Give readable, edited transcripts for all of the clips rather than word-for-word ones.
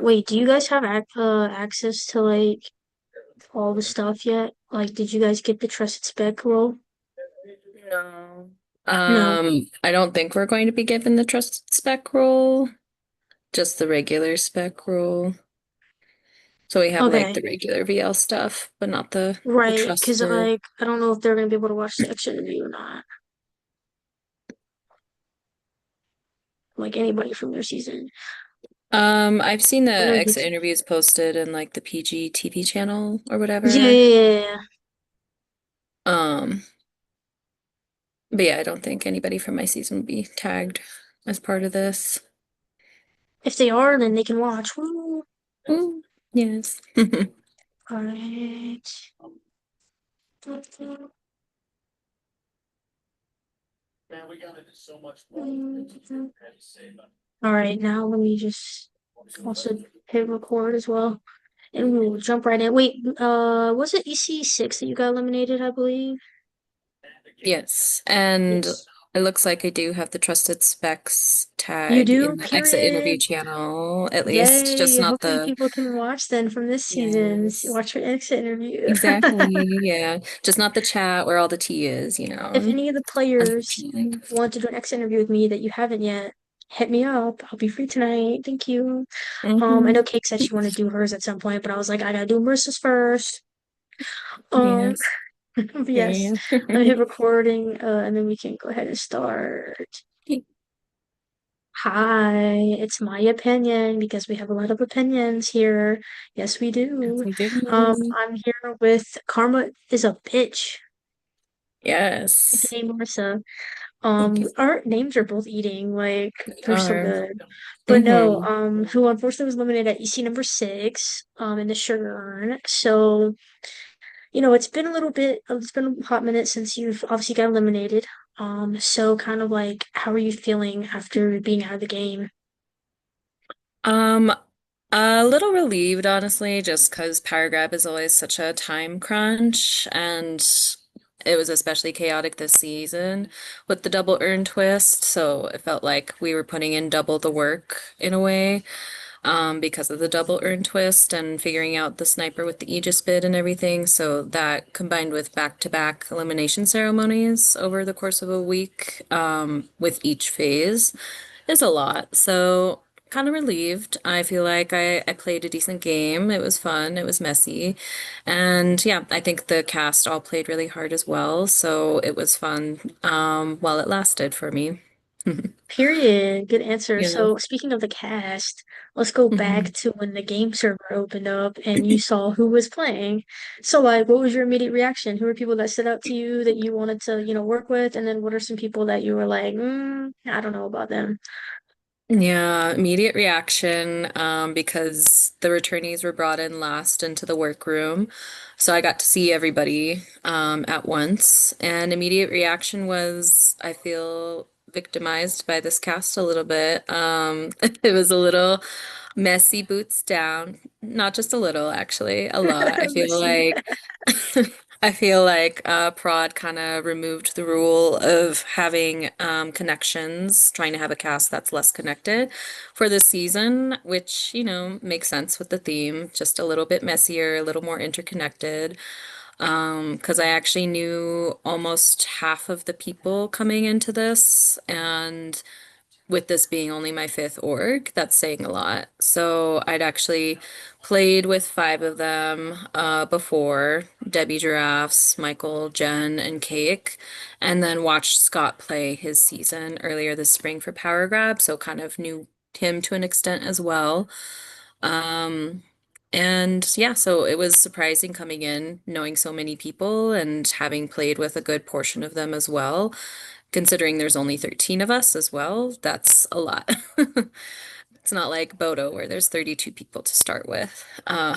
Wait, do you guys have access to like all the stuff yet? Like, did you guys get the trusted spec role? No. No. I don't think we're going to be given the trusted spec role, just the regular spec role. So we have like Okay. the regular VL stuff, but not the Right, because trusted. I don't know if they're gonna be able to watch the exit interview or not. Like anybody from their season. I've seen the I know you. exit interviews posted in like the PG TV channel or Yeah, whatever. yeah, yeah, yeah. Um, but yeah, I don't think anybody from my season will be tagged as part of this. If they are, then they can watch. Woo. Ooh, yes. All right. All right, now let me just also hit record as well. And we'll jump right in. Wait, was it EC6 that you got eliminated, I believe? Yes, and Yes. it looks like I do have the trusted specs You tag do? in the exit interview Period. channel, at least, just Yay. not Hopefully the, people can watch then from this season. yes, Watch your exit interview. exactly, yeah, just not the chat where all the tea is, If any of the players unfortunately. want to do an exit interview with me that you haven't yet, hit me up. I'll be free tonight. Thank you. I know Hmm. Cake said she wanted to do hers at some point, but I was like, I gotta do Marissa's first. Um, Yes, but yes, yeah. let me hit recording, and then we can go ahead and start. Hi, it's my opinion because we have a lot of opinions here. Yes, we Yes, do. we do. I'm here with Karma is a bitch, Yes, aka Marissa. thank you. Our names are both eating, like We they're so are. good. But no, Hmm. who unfortunately was eliminated at EC number six, in the sugar urn. So, it's been a little bit, it's been a hot minute since you've obviously got eliminated. So kind of like, how are you feeling after being out of the game? Um, a little relieved, honestly, just because Power Grab is always such a time crunch, and it was especially chaotic this season with the double earn twist. So it felt like we were putting in double the work in a way, because of the double earn twist and figuring out the sniper with the Aegis bid and everything. So that combined with back-to-back elimination ceremonies over the course of a week, with each phase is a lot. So kind of relieved. I feel like I played a decent game. It was fun. It was messy. And yeah, I think the cast all played really hard as well. So it was fun, while it lasted for me. Period. Good answer. Yeah. So, speaking of the cast, let's go back Mhm. to when the game server opened up and you saw who was playing. So, like, what was your immediate reaction? Who were people that stood out to you that you wanted to, work with? And then what are some people that you were like, I don't know about them? Yeah, immediate reaction, because the returnees were brought in last into the workroom. So I got to see everybody at once. And immediate reaction was I feel victimized by this cast a little bit. It was a little messy boots down. Not just a little, actually, a lot. I Let's feel see. like I feel like Prod kind of removed the rule of having connections, trying to have a cast that's less connected for this season, which, makes sense with the theme, just a little bit messier, a little more interconnected. Because I actually knew almost half of the people coming into this, and with this being only my fifth org, that's saying a lot. So I'd actually played with five of them before Debbie Giraffes, Michael, Jen, and Cake, and then watched Scott play his season earlier this spring for Power Grab, so kind of knew him to an extent as well. Um, and yeah, so it was surprising coming in, knowing so many people and having played with a good portion of them as well. Considering there's only 13 of us as well, that's a lot. It's not like Bodo where there's 32 people to start with. Double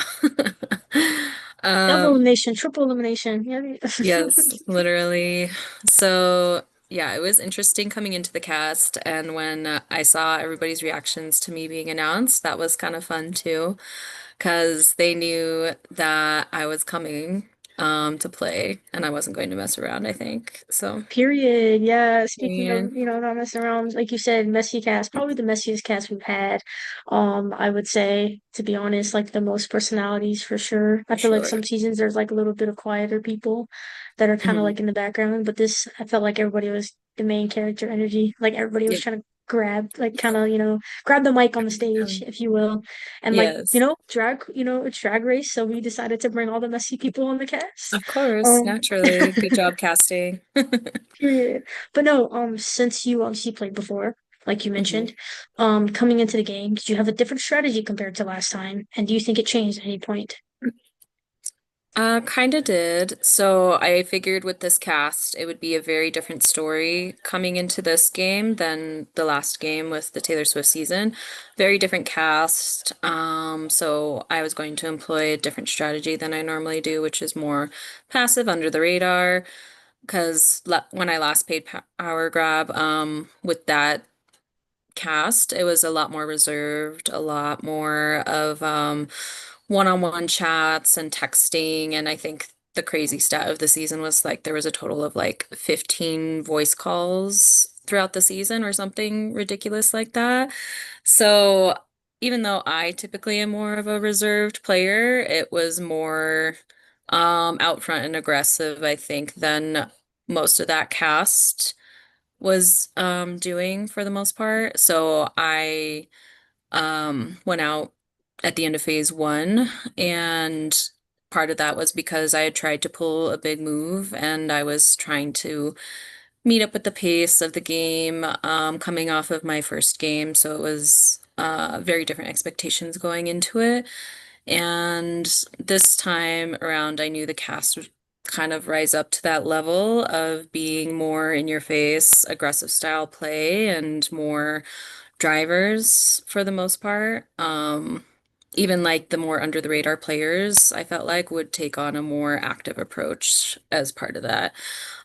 Um, elimination, triple elimination. Yeah. yes, literally. So, yeah, it was interesting coming into the cast, and when I saw everybody's reactions to me being announced, that was kind of fun too, because they knew that I was coming. to play, and I wasn't going to mess around, I think. So, Period. Yeah. Speaking of, period. not messing around, like you said, messy cast, probably the messiest cast we've had. I would say, to be honest, like the most personalities for sure. I For feel like sure. some seasons there's like a little bit of quieter people that are kind of Mhm. like in the background, but this, I felt like everybody was the main character energy. Like everybody was Yep. trying to grab, like kind of, grab the mic on the stage, if you will. And like, Yes, it's drag race, so we decided to bring all the messy people on the cast. of course, Um, naturally. Good job casting. Period. But no, since you obviously played before, like you Mhm. mentioned, coming into the game, did you have a different strategy compared to last time? And do you think it changed at any point? Kind of did. So I figured with this cast, it would be a very different story coming into this game than the last game with the Taylor Swift season. Very different cast. So I was going to employ a different strategy than I normally do, which is more passive under the radar. Because when I last played Power Grab, with that cast, it was a lot more reserved, a lot more of one-on-one chats and texting. And I think the crazy stat of the season was like there was a total of like 15 voice calls throughout the season or something ridiculous like that. So even though I typically am more of a reserved player, it was more out front and aggressive, I think, than most of that cast was doing for the most part. So I went out at the end of phase one, and part of that was because I had tried to pull a big move and I was trying to meet up with the pace of the game coming off of my first game. So it was very different expectations going into it. And this time around, I knew the cast would kind of rise up to that level of being more in your face, aggressive style play, and more drivers for the most part. Even like the more under the radar players, I felt like would take on a more active approach as part of that.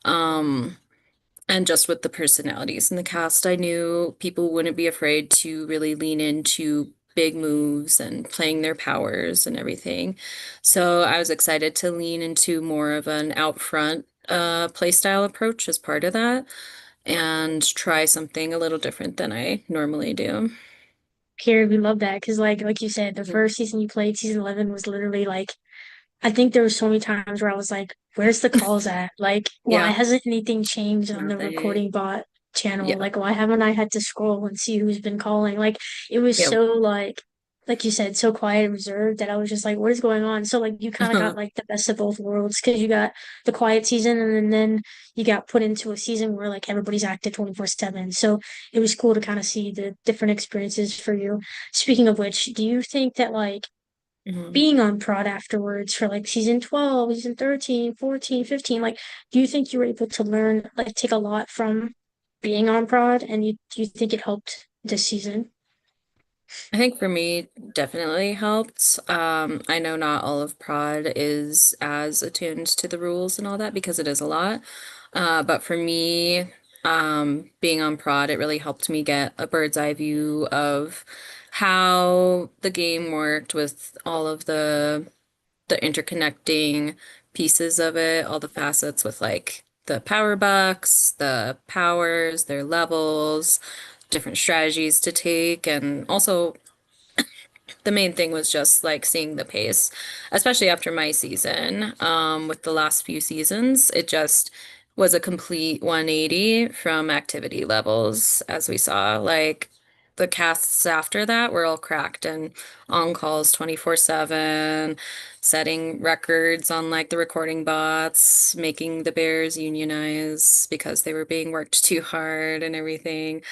Um, and just with the personalities in the cast, I knew people wouldn't be afraid to really lean into big moves and playing their powers and everything. So I was excited to lean into more of an out front play style approach as part of that and try something a little different than I normally do. Here, we love that because, like you said, the Mhm. first season you played, season 11, was literally like I think there was so many times where I was like, where's the calls at? Like, why Yeah, hasn't anything changed on the nothing. recording bot channel? Yeah. Like, why haven't I had to scroll and see who's been calling? Like, it was Yeah. so like you said, so quiet and reserved that I was just like, what is going on? So like you kind of got like the best of both worlds because you got the quiet season and then you got put into a season where like everybody's active 24/7. So it was cool to kind of see the different experiences for you. Speaking of which, do you think that like Mhm. being on prod afterwards for like season 12, season 13, 14, 15, like do you think you were able to learn like take a lot from being on prod and do you think it helped this season? I think for me, definitely helped. I know not all of prod is as attuned to the rules and all that because it is a lot. But for me, being on prod, it really helped me get a bird's eye view of how the game worked with all of the interconnecting pieces of it, all the facets with like the power bucks, the powers, their levels, different strategies to take, and also the main thing was just like seeing the pace, especially after my season. With the last few seasons, it just was a complete 180 from activity levels, as we saw. Like the casts after that were all cracked and on calls 24/7, setting records on like the recording bots, making the Bears unionize because they were being worked too hard and everything.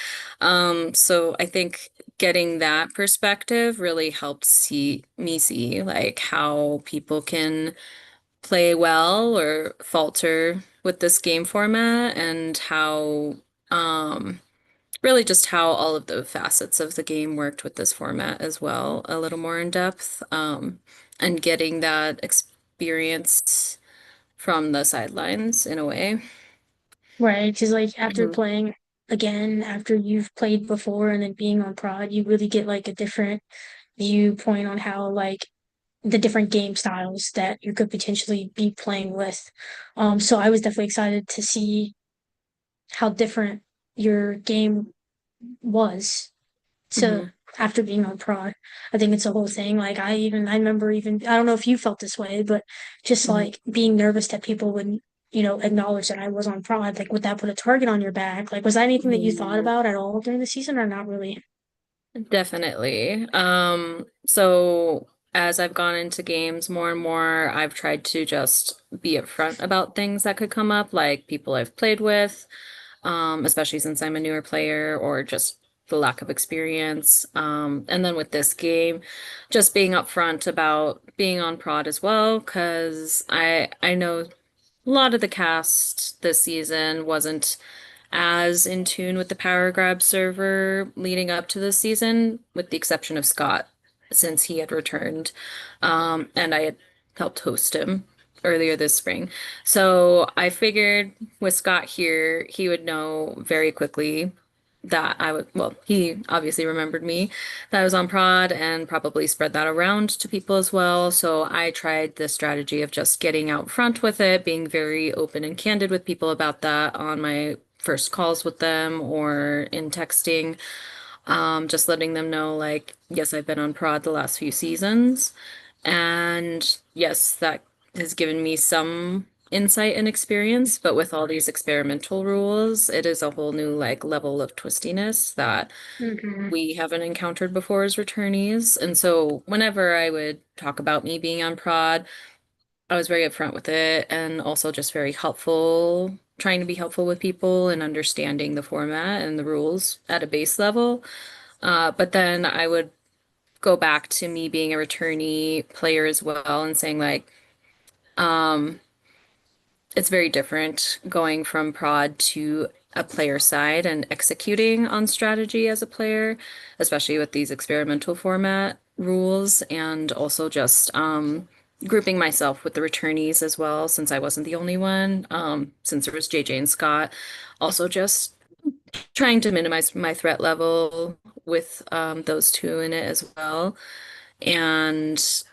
So I think getting that perspective really helped see like how people can play well or falter with this game format and how really just how all of the facets of the game worked with this format as well, a little more in depth, and getting that experience from the sidelines in a way. Right, because like after Mhm. playing again, after you've played before and then being on prod, you really get like a different viewpoint on how like the different game styles that you could potentially be playing with. So I was definitely excited to see how different your game was to Hmm. after being on prod. I think it's a whole thing. Like I remember even I don't know if you felt this way, but just Hmm. like being nervous that people would, acknowledge that I was on prod. Like would that put a target on your back? Like was that anything that you thought Yeah, about at all during the season or not really? definitely. So as I've gone into games more and more, I've tried to just be upfront about things that could come up, like people I've played with, especially since I'm a newer player or just the lack of experience. And then with this game, just being upfront about being on prod as well, because I know a lot of the cast this season wasn't as in tune with the Power Grab server leading up to this season, with the exception of Scott, since he had returned. And I had helped host him earlier this spring. So I figured with Scott here, he would know very quickly that I would, well, he obviously remembered me that I was on prod and probably spread that around to people as well. So I tried the strategy of just getting out front with it, being very open and candid with people about that on my first calls with them or in texting, just letting them know, like, yes, I've been on prod the last few seasons. And yes, that has given me some insight and experience, but with all these experimental rules, it is a whole new like level of twistiness that Hmm. we haven't encountered before as returnees. And so whenever I would talk about me being on prod, I was very upfront with it and also just very helpful, trying to be helpful with people and understanding the format and the rules at a base level. But then I would go back to me being a returnee player as well and saying like, um, it's very different going from prod to a player side and executing on strategy as a player, especially with these experimental format rules, and also just grouping myself with the returnees as well, since I wasn't the only one, since there was JJ and Scott. Also, just trying to minimize my threat level with those two in it as well, and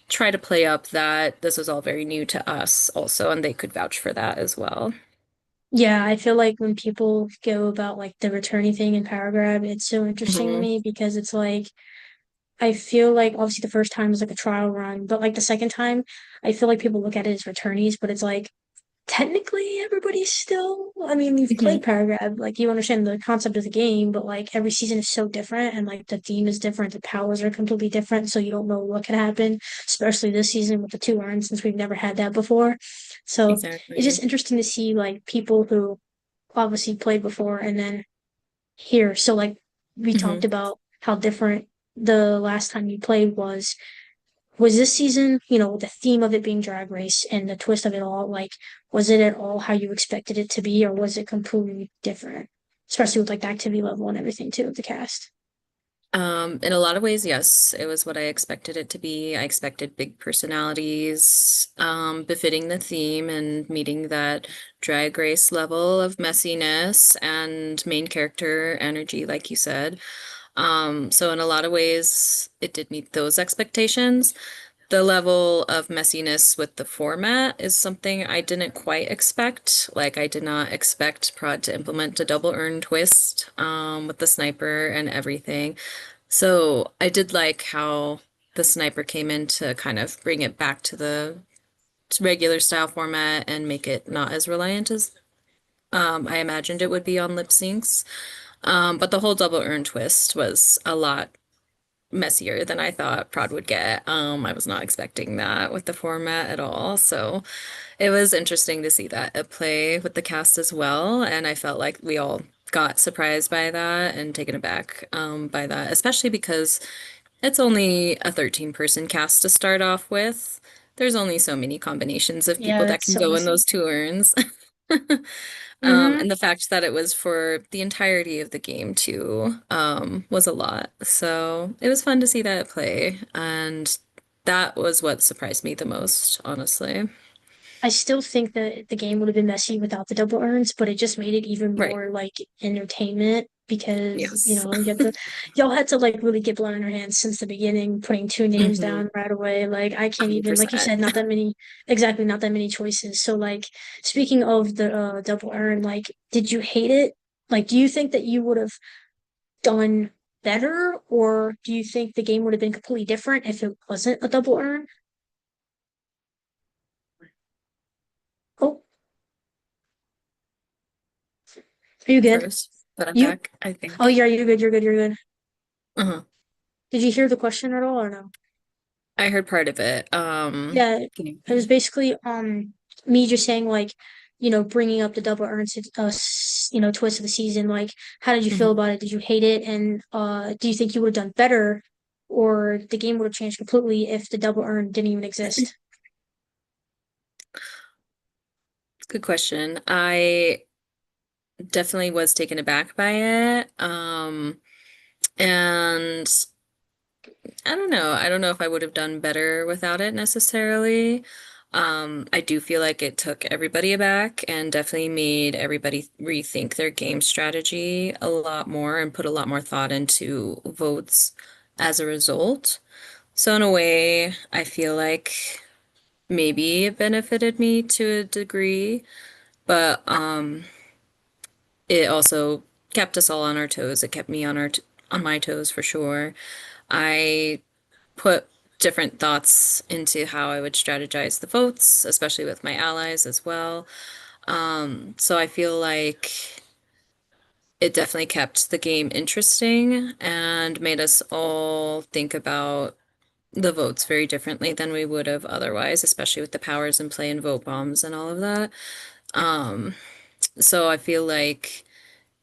try to play up that this was all very new to us also, and they could vouch for that as well. Yeah, I feel like when people go about like the returning thing in Power Grab, it's so interesting to Hmm. me because it's like I feel like obviously the first time is like a trial run, but like the second time, I feel like people look at it as returnees, but it's like technically everybody's still, I mean, you've Hmm. played Power Grab, like you understand the concept of the game, but like every season is so different and like the theme is different, the powers are completely different, so you don't know what can happen, especially this season with the two urns since we've never had that before. So it's Exactly. just interesting to see like people who obviously played before and then here. So like we Hmm. talked about how different the last time you played was this season, with the theme of it being drag race and the twist of it all, like was it at all how you expected it to be or was it completely different? Especially with like the activity level and everything too of the cast. In a lot of ways, yes, it was what I expected it to be. I expected big personalities, befitting the theme and meeting that drag race level of messiness and main character energy, like you said. So in a lot of ways, it did meet those expectations. The level of messiness with the format is something I didn't quite expect. Like, I did not expect Prod to implement a double earn twist, with the sniper and everything. So I did like how the sniper came in to kind of bring it back to the regular style format and make it not as reliant as I imagined it would be on lip syncs. But the whole double earn twist was a lot messier than I thought Prod would get. I was not expecting that with the format at all. So it was interesting to see that at play with the cast as well. And I felt like we all got surprised by that and taken aback by that, especially because it's only a 13-person cast to start off with. There's only so many combinations of people Yeah, that it's can so go in messy. those two urns. Mm-hmm. And the fact that it was for the entirety of the game too, was a lot. So it was fun to see that at play, and that was what surprised me the most, honestly. I still think that the game would have been messy without the double earns, but it just made it even Right. more like entertainment because, Yes. you have to, y'all had to like really get blood on your hands since the beginning, putting two names Hmm. down right away. Like I can't even, like you 100%. said, not that many, exactly, not that many choices. So like speaking of the double earn, like did you hate it? Like, do you think that you would have done better, or do you think the game would have been completely different if it wasn't a double earn? Oh, are you good? First, but I'm You? back, I Oh, think. yeah, you're good. You're good. You're good. Uh-huh. Did you hear the question at all or no? I heard part of it. Yeah, Can you it was repeat? basically me just saying like, bringing up the double earns twist of the season. Like, how did you feel Mhm. about it? Did you hate it? And do you think you would have done better, or the game would have changed completely if the double earn didn't even exist? Good question. I definitely was taken aback by it. And I don't know. I don't know if I would have done better without it necessarily. I do feel like it took everybody aback and definitely made everybody rethink their game strategy a lot more and put a lot more thought into votes as a result. So in a way, I feel like maybe it benefited me to a degree, but it also kept us all on our toes. It kept me on on my toes for sure. I put different thoughts into how I would strategize the votes, especially with my allies as well. So I feel like it definitely kept the game interesting and made us all think about the votes very differently than we would have otherwise, especially with the powers in play and vote bombs and all of that. Um, so I feel like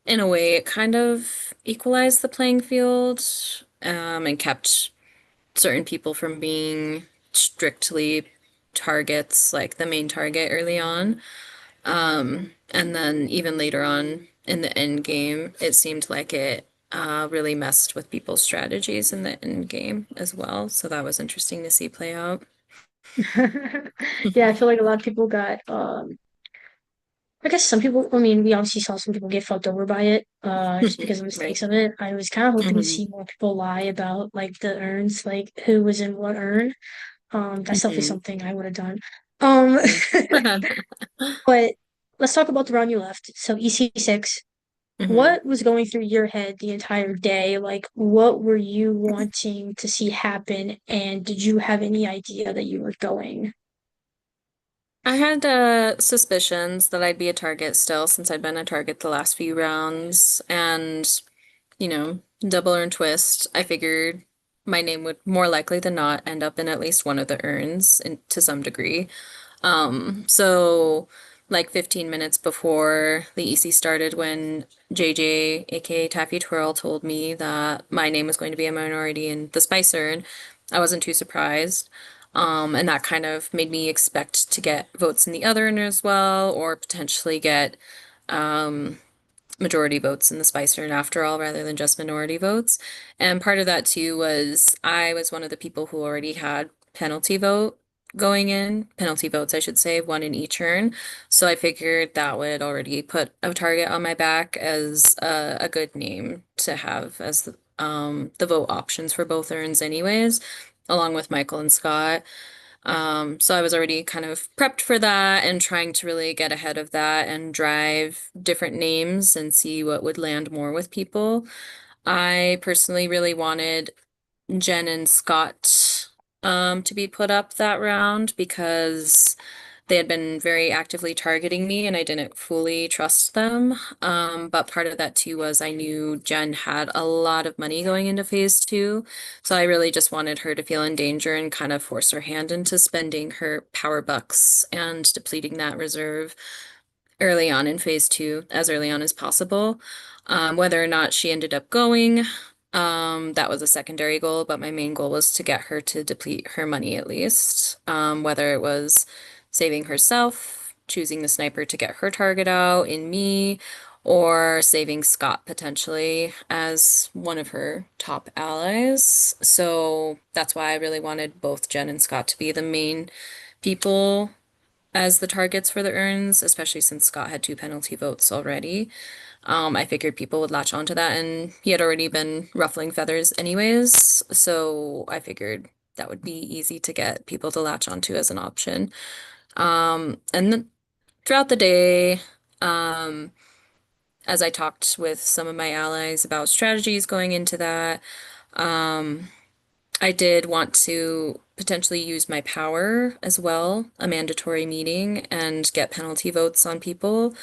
in a way it kind of equalized the playing field, and kept certain people from being strictly targets, like the main target early on. And then even later on in the end game, it seemed like it really messed with people's strategies in the end game as well. So that was interesting to see play out. Yeah, I feel like a lot of people got I guess some people, I mean, we obviously saw some people get fucked over by it, just because of Right. mistakes of it. I was kind of hoping to Hmm. see more people lie about like the urns, like who was in what urn. That's definitely Hmm. something I would have done. Um, Yeah. but let's talk about the round you left. So EC6, Hmm. what was going through your head the entire day? Like, what were you wanting to see happen? And did you have any idea that you were going? I had suspicions that I'd be a target still since I'd been a target the last few rounds. And, double urn twist, I figured my name would more likely than not end up in at least one of the urns to some degree. So like 15 minutes before the EC started, when JJ, aka Taffy Twirl, told me that my name was going to be a minority in the Spice Urn, I wasn't too surprised. And that kind of made me expect to get votes in the other urn as well, or potentially get majority votes in the Spice Urn after all, rather than just minority votes. And part of that too was I was one of the people who already had penalty votes, I should say, one in each urn. So I figured that would already put a target on my back as a good name to have as the vote options for both urns anyways, along with Michael and Scott. So I was already kind of prepped for that and trying to really get ahead of that and drive different names and see what would land more with people. I personally really wanted Jen and Scott to be put up that round because they had been very actively targeting me and I didn't fully trust them. But part of that too was I knew Jen had a lot of money going into phase two. So I really just wanted her to feel in danger and kind of force her hand into spending her power bucks and depleting that reserve early on in phase two, as early on as possible. Whether or not she ended up going, that was a secondary goal, but my main goal was to get her to deplete her money at least. Whether it was saving herself, choosing the sniper to get her target out in me, or saving Scott potentially as one of her top allies. So that's why I really wanted both Jen and Scott to be the main people as the targets for the urns, especially since Scott had two penalty votes already. I figured people would latch onto that, and he had already been ruffling feathers anyways, so I figured that would be easy to get people to latch onto as an option. And then throughout the day, um, as I talked with some of my allies about strategies going into that, um, I did want to potentially use my power as well, a mandatory meeting, and get penalty votes on people.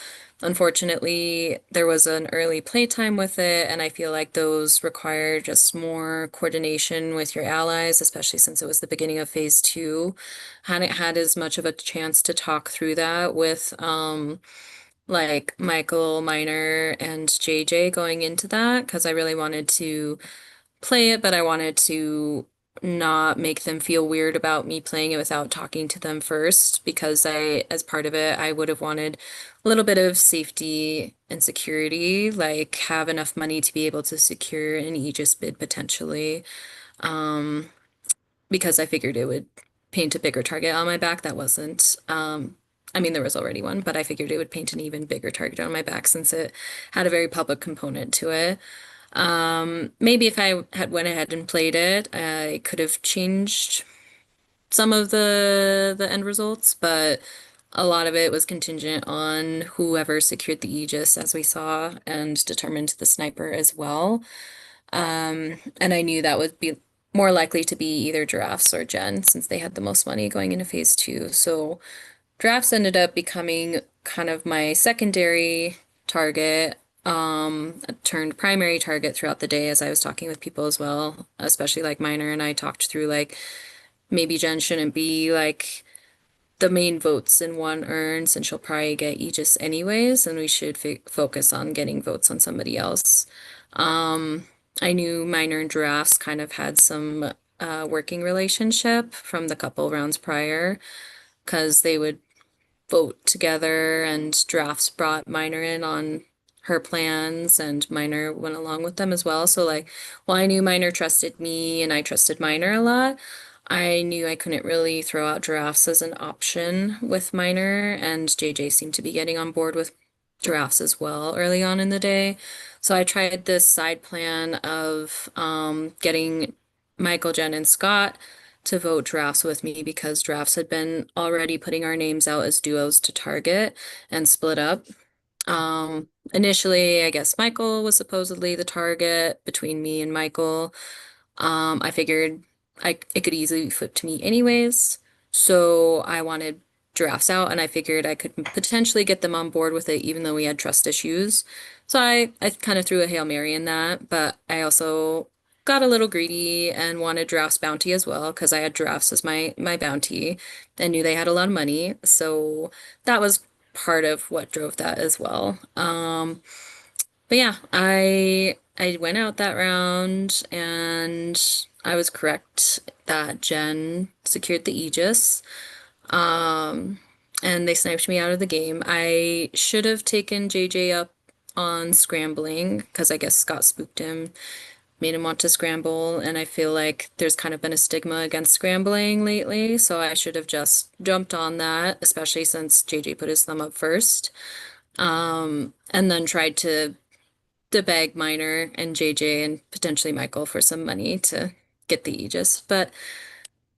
Unfortunately, there was an early playtime with it, and I feel like those require just more coordination with your allies, especially since it was the beginning of phase two. Hadn't had as much of a chance to talk through that with like Michael, Minor, and JJ going into that because I really wanted to play it, but I wanted to not make them feel weird about me playing it without talking to them first because as part of it, I would have wanted a little bit of safety and security, like have enough money to be able to secure an Aegis bid potentially. Um, because I figured it would paint a bigger target on my back that wasn't, I mean, there was already one, but I figured it would paint an even bigger target on my back since it had a very public component to it. Maybe if I had went ahead and played it, I could have changed some of the end results, but a lot of it was contingent on whoever secured the Aegis, as we saw, and determined the sniper as well. And I knew that would be more likely to be either Giraffes or Jen, since they had the most money going into phase two. So Giraffes ended up becoming kind of my secondary target, turned primary target throughout the day as I was talking with people as well, especially like Minor and I talked through like maybe Jen shouldn't be like the main votes in one urn since she'll probably get Aegis anyways, and we should focus on getting votes on somebody else. Um, I knew Minor and Giraffes kind of had some working relationship from the couple rounds prior because they would vote together, and Drafts brought Minor in on her plans, and Minor went along with them as well. So, like, while I knew Minor trusted me and I trusted Minor a lot, I knew I couldn't really throw out Giraffes as an option with Minor, and JJ seemed to be getting on board with Giraffes as well early on in the day. So I tried this side plan of getting Michael, Jen, and Scott to vote drafts with me because drafts had been already putting our names out as duos to target and split up. Initially, I guess Michael was supposedly the target between me and Michael. I figured it could easily flip to me anyways, so I wanted drafts out, and I figured I could potentially get them on board with it, even though we had trust issues. So I kind of threw a Hail Mary in that, but I also got a little greedy and wanted drafts bounty as well because I had drafts as my bounty and knew they had a lot of money. So that was part of what drove that as well. But yeah, I went out that round and I was correct that Jen secured the Aegis. Um, and they sniped me out of the game. I should have taken JJ up on scrambling because I guess Scott spooked him, made him want to scramble, and I feel like there's kind of been a stigma against scrambling lately, so I should have just jumped on that, especially since JJ put his thumb up first. And then tried to beg Minor and JJ and potentially Michael for some money to get the Aegis, but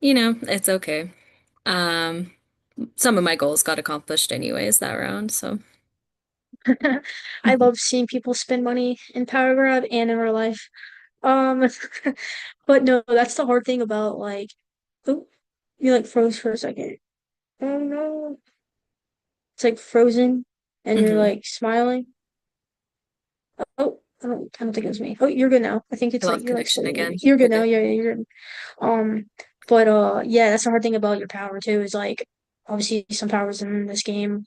it's okay. Um, some of my goals got accomplished anyways that round, so I love seeing people spend money in Power Grab and in real life. Um, but no, that's the hard thing about like, oh, you like froze for a second. Oh no, it's like frozen, and you're mhm. like smiling. Oh, I don't think it was me. Oh, you're good now. I think I it's like lost you're like connection slowly moving. again. You're good now. Okay. Yeah, yeah, you're good. Um, but yeah, that's the hard thing about your power too. Is like obviously some powers in this game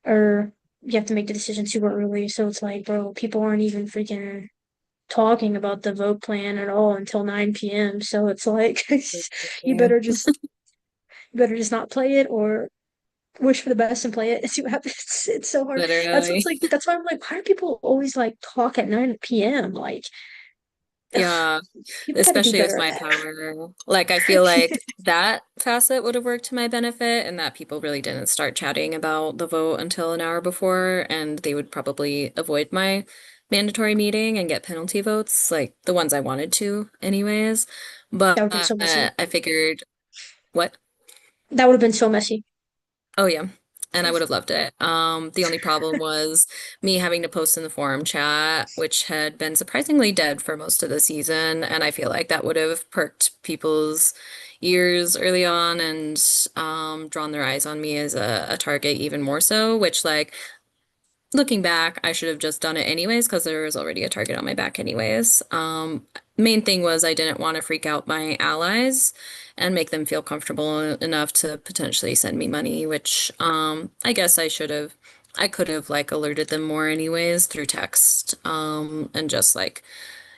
are you have to make the decision super early. So it's like, bro, people aren't even freaking talking about the vote plan at all until 9 p.m. So it's like you Yeah. better just not play it or wish for the best and play it and see what happens. It's so hard. That's what's Literally. like that's why I'm like, why do people always like talk at 9 p.m.? Like Yeah, People got to do especially with better at my that. power. Like, I feel like that facet would have worked to my benefit, and that people really didn't start chatting about the vote until an hour before, and they would probably avoid my mandatory meeting and get penalty votes, like the ones I wanted to, anyways. That But would have been so messy. I figured, what? That would have been so messy. Oh yeah. And I would have loved it. The only problem was me having to post in the forum chat, which had been surprisingly dead for most of the season, and I feel like that would have perked people's ears early on and drawn their eyes on me as a target even more so, which like looking back, I should have just done it anyways because there was already a target on my back anyways. Main thing was I didn't want to freak out my allies and make them feel comfortable enough to potentially send me money, which I guess I could have like alerted them more anyways through text and just like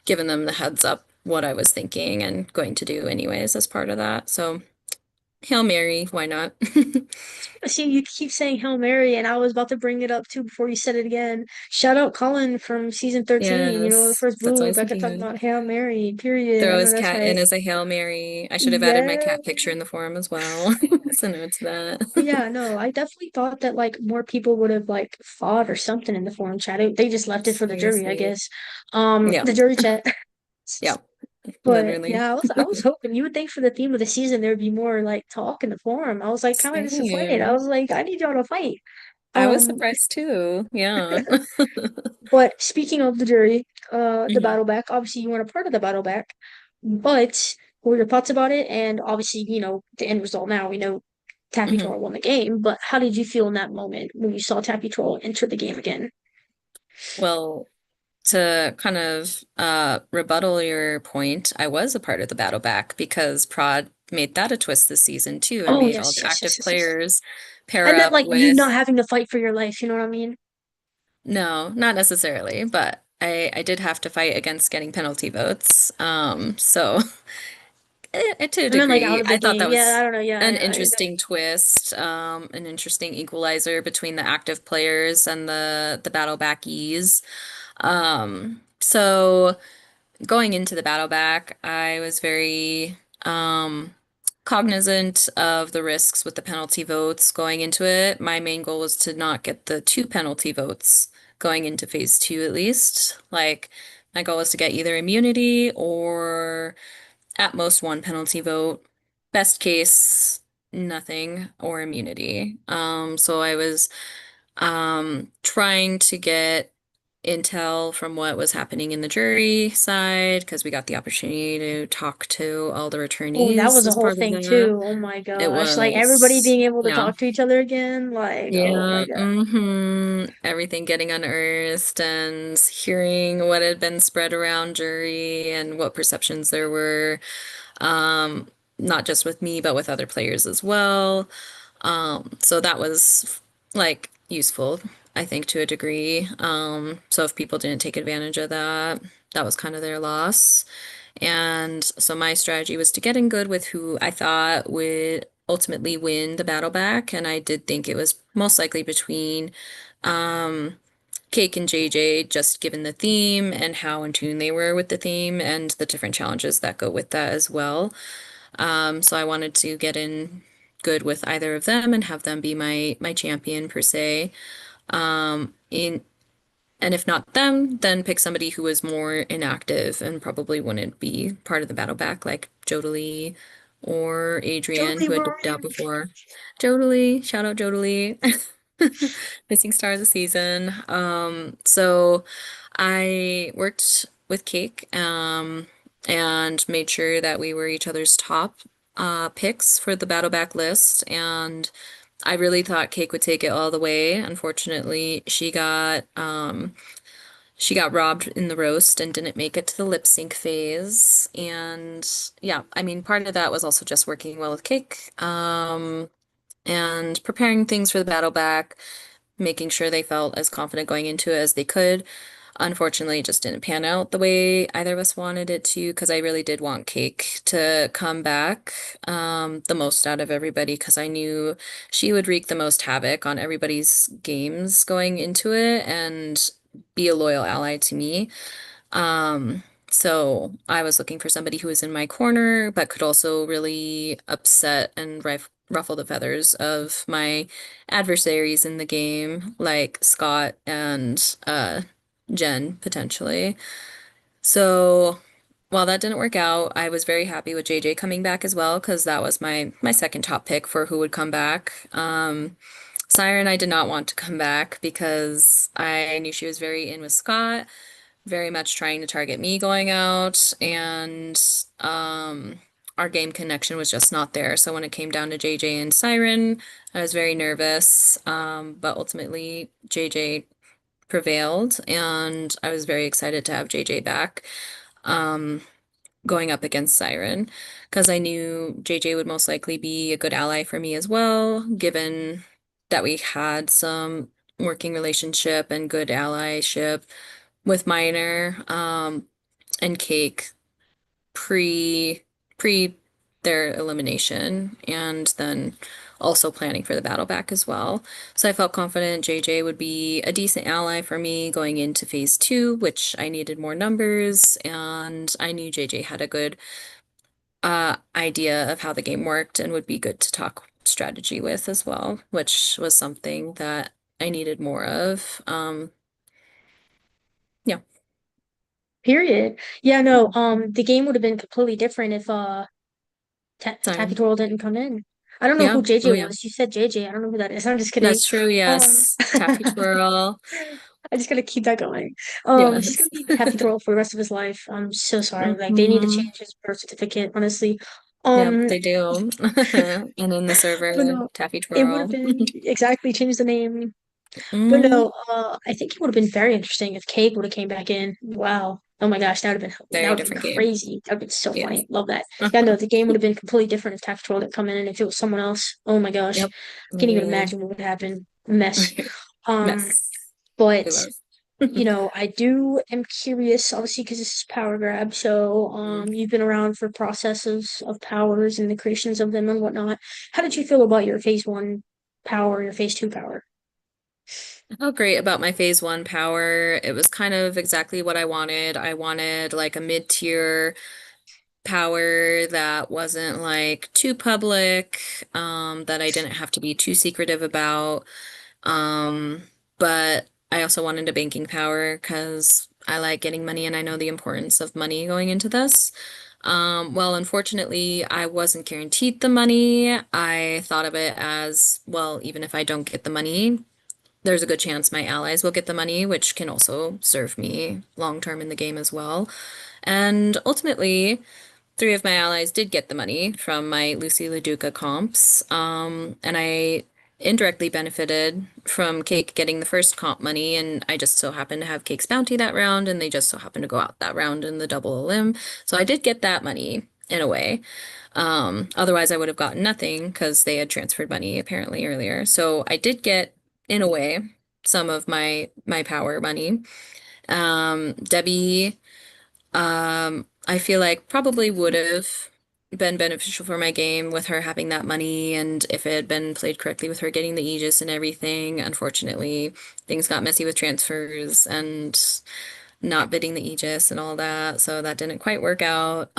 given them the heads up what I was thinking and going to do anyways as part of that. So Hail Mary, why not? See, you keep saying Hail Mary, and I was about to bring it up too before you said it again. Shout out Colin from season 13, the Yes, first that's Blue. what I was Rebecca thinking talking of. about Hail Mary, period. I Throw know his that's cat in right. as a Hail Mary. I should have added my Yeah. cat picture in the forum as well. So no to But that. yeah, no, I definitely thought that like more people would have like fought or something in the forum chat. They just left it for the jury, I Seriously. guess. Yeah. The jury chat. Yeah. But Literally. yeah, I was hoping you would think for the theme of the season there'd be more like talk in the forum. I was like kind of disappointed. I Same. was like, I need y'all to fight. I was Um, surprised too. Yeah. but speaking of the jury, the Mhm. battle back, obviously you weren't a part of the battle back, but what were your thoughts about it? And obviously, the end result now, we know Tappy Mhm. Troll won the game, but how did you feel in that moment when you saw Tappy Troll enter the game again? Well, to kind of rebuttal your point, I was a part of the battle back because Prod made that a twist this season too and Oh made all yes, the yes, yes, active yes, yes. players pair I meant up like you not with having to fight for your life, you know what I mean? no, not necessarily, but I did have to fight against getting penalty votes. So to a I meant like out degree, of the I thought game. that Yeah, was I don't know. Yeah, an yeah. interesting twist, an interesting equalizer between the active players and the battle backies. So going into the battle back, I was very cognizant of the risks with the penalty votes going into it. My main goal was to not get the two penalty votes going into phase two at least. Like my goal was to get either immunity or at most one penalty vote. Best case, nothing or immunity. So I was trying to get intel from what was happening in the jury side because we got the opportunity to talk to all the Oh, that returnees was a as whole part of thing that. too. Oh my It gosh. Like everybody was, being able to yeah. talk to each other again. Like, oh my Yeah, God. Everything getting unearthed and hearing what had been spread around jury and what perceptions there were, um, not just with me, but with other players as well. So that was like useful, I think, to a degree. So if people didn't take advantage of that, that was kind of their loss. And so my strategy was to get in good with who I thought would ultimately win the battle back. And I did think it was most likely between um, Cake and JJ, just given the theme and how in tune they were with the theme and the different challenges that go with that as well. So I wanted to get in good with either of them and have them be my champion per se. In and if not them, then pick somebody who was more inactive and probably wouldn't be part of the battle back, like Jodalee or Adrian, Totally who had dipped Marie. out before. Jodalee, shout out Jodalee. Missing star of the season. So I worked with Cake, and made sure that we were each other's top picks for the battle back list. And I really thought Cake would take it all the way. Unfortunately, she got robbed in the roast and didn't make it to the lip sync phase. And yeah, I mean, part of that was also just working well with Cake, and preparing things for the battle back, making sure they felt as confident going into it as they could. Unfortunately, it just didn't pan out the way either of us wanted it to, because I really did want Cake to come back the most out of everybody, because I knew she would wreak the most havoc on everybody's games going into it and be a loyal ally to me. Um, So I was looking for somebody who was in my corner, but could also really upset and ruffle the feathers of my adversaries in the game, like Scott and Jen, potentially. So while that didn't work out, I was very happy with JJ coming back as well, because that was my second top pick for who would come back. Siren, I did not want to come back because I knew she was very in with Scott, very much trying to target me going out, and our game connection was just not there. So when it came down to JJ and Siren, I was very nervous. But ultimately, JJ prevailed, and I was very excited to have JJ back. Um, Going up against Siren, because I knew JJ would most likely be a good ally for me as well, given that we had some working relationship and good allyship with Minor, and Cake pre their elimination, and then also planning for the battle back as well. So I felt confident JJ would be a decent ally for me going into phase two, which I needed more numbers, and I knew JJ had a good idea of how the game worked and would be good to talk strategy with as well, which was something that I needed more of. Yeah, Period. Yeah, no, the game would have been completely different if Taffy Siren. Twirl didn't come in. I don't know Yeah. who Oh, JJ yeah. was. You said JJ. I don't know who that is. I'm just kidding. That's true. Um, Yes. Taffy Twirl. I just gotta keep that going. He's gonna Yes. be Taffy Twirl for the rest of his life. I'm so sorry. Like they need to Hmm. change his birth certificate, honestly. Yep, Um, they do. And in the but server, no, Taffy it would have Twirl. been exactly change the name. But Mm, no, I think it would have been very interesting if Cake would have came back in. Wow. Oh my gosh, that very would have been different game. crazy. That would have been so Yes. funny. Love that. Yeah, no, the game would have been completely different if Taffy Troll didn't come in and if it was someone else. Oh my gosh. Yep. Can't even Literally. imagine what would happen. A mess. Um, Mess. We but love. I do am curious, obviously, because this is power grab. So, Mm. you've been around for processes of powers and the creations of them and whatnot. How did you feel about your phase one power, your phase two power? I felt great about my phase one power. It was kind of exactly what I wanted. I wanted like a mid-tier power that wasn't like too public, that I didn't have to be too secretive about. Um, but I also wanted a banking power because I like getting money and I know the importance of money going into this. Well, unfortunately, I wasn't guaranteed the money. I thought of it as, well, even if I don't get the money, there's a good chance my allies will get the money, which can also serve me long term in the game as well. And ultimately, three of my allies did get the money from my Lucy LaDuca comps, and I indirectly benefited from Cake getting the first comp money, and I just so happened to have Cake's bounty that round, and they just so happened to go out that round in the double elim. So I did get that money in a way. Otherwise, I would have gotten nothing because they had transferred money apparently earlier. So I did get, in a way, some of my power money. Debbie. I feel like probably would have been beneficial for my game with her having that money, and if it had been played correctly with her getting the Aegis and everything. Unfortunately, things got messy with transfers and not bidding the Aegis and all that, so that didn't quite work out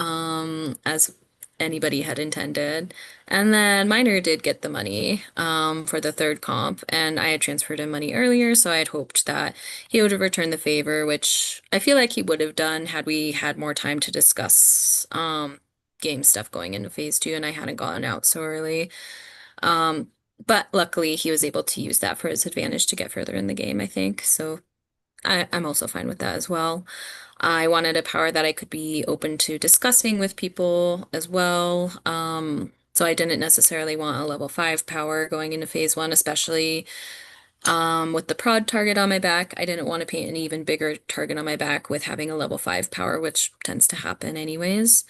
as anybody had intended. And then Minor did get the money for the third comp, and I had transferred him money earlier, so I had hoped that he would have returned the favor, which I feel like he would have done had we had more time to discuss game stuff going into phase two, and I hadn't gone out so early. Um, but luckily, he was able to use that for his advantage to get further in the game, I think. So I'm also fine with that as well. I wanted a power that I could be open to discussing with people as well. So I didn't necessarily want a level five power going into phase one, especially with the prod target on my back. I didn't want to paint an even bigger target on my back with having a level five power, which tends to happen anyways.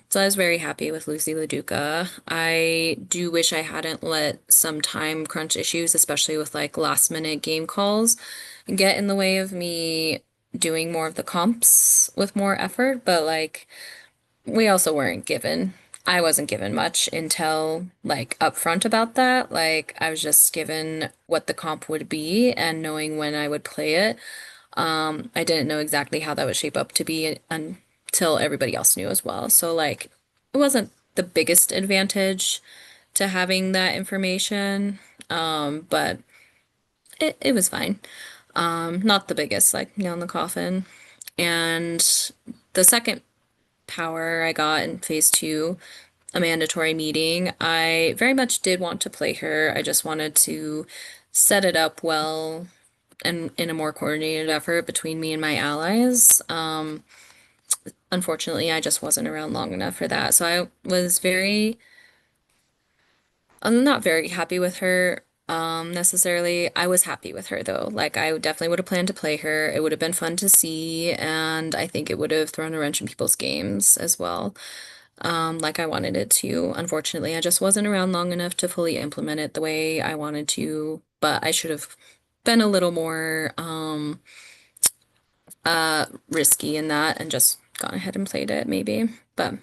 So I was very happy with Lucy LaDuca. I do wish I hadn't let some time crunch issues, especially with like last minute game calls, get in the way of me doing more of the comps with more effort, but like we also weren't given. I wasn't given much intel like upfront about that. Like I was just given what the comp would be and knowing when I would play it. I didn't know exactly how that would shape up to be until everybody else knew as well. So like it wasn't the biggest advantage to having that information. But it was fine. Not the biggest, like nail in the coffin. And the second power I got in phase two, a mandatory meeting, I very much did want to play her. I just wanted to set it up well and in a more coordinated effort between me and my allies. Unfortunately, I just wasn't around long enough for that. So I was I'm not very happy with her, necessarily. I was happy with her though. Like I definitely would have planned to play her. It would have been fun to see, and I think it would have thrown a wrench in people's games as well. Like I wanted it to. Unfortunately, I just wasn't around long enough to fully implement it the way I wanted to, but I should have been a little more risky in that and just gone ahead and played it maybe. But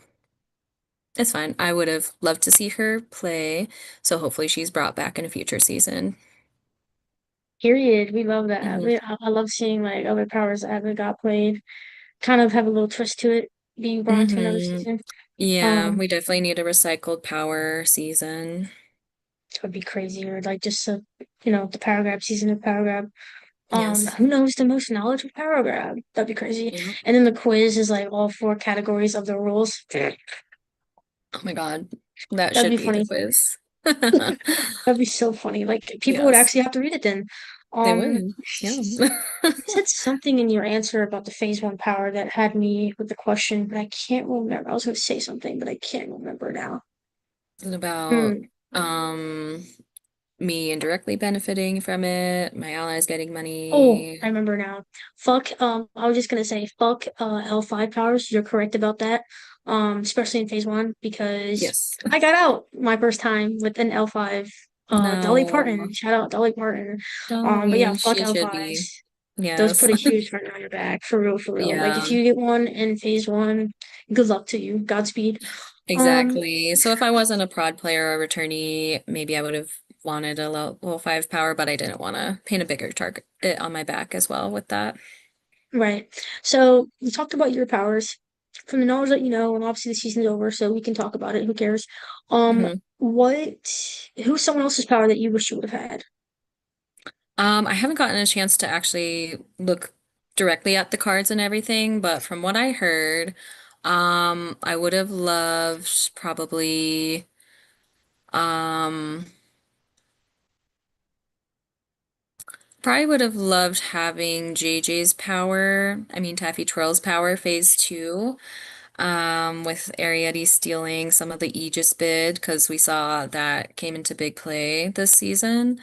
it's fine. I would have loved to see her play, so hopefully she's brought back in a future season. Period. We love that. Hmm I love seeing like other powers that haven't got played kind of have a little twist to it being brought into another hmm season. Yeah, Um, we definitely need a recycled power season. it would be crazy or like just a the power grab season of power grab. Yes. Who knows the most knowledge of power grab? That'd be crazy. Yeah. And then the quiz is like all four categories of the rules. That'd Oh my God. That should be be the funny. quiz. That'd be so funny. Like people would Yes, actually have to read it then. they Um, would. Yeah. you said something in your answer about the phase one power that had me with the question, but I can't remember. I was going to say something, but I can't remember now. And about Hmm. um me indirectly benefiting from it, my allies getting Oh, I money. remember now. Fuck, I was just gonna say fuck L5 powers. You're correct about that. Especially in phase one, because Yes. I got out my first time with an L5. Dolly No, Parton. Shout out Dolly Parton. But yeah, Dolly, fuck she should be. L5s. Those Yes. put a huge target on your back, for real, for real. Like if Yeah. you get one in phase one, good luck to you. Godspeed. Um, Exactly. So if I wasn't a prod player or a returnee, maybe I would have wanted a level five power, but I didn't want to paint a bigger target on my back as well with that. right. So we talked about your powers. From the knowledge that you know, and obviously the season's over, so we can talk about it. Who cares? hmm Who's someone else's power that you wish you would have had? I haven't gotten a chance to actually look directly at the cards and everything, but from what I heard, I would have loved um, probably would have loved having JJ's power. I mean, Taffy Twirl's power phase two. With Arrietty stealing some of the Aegis bid because we saw that came into big play this season.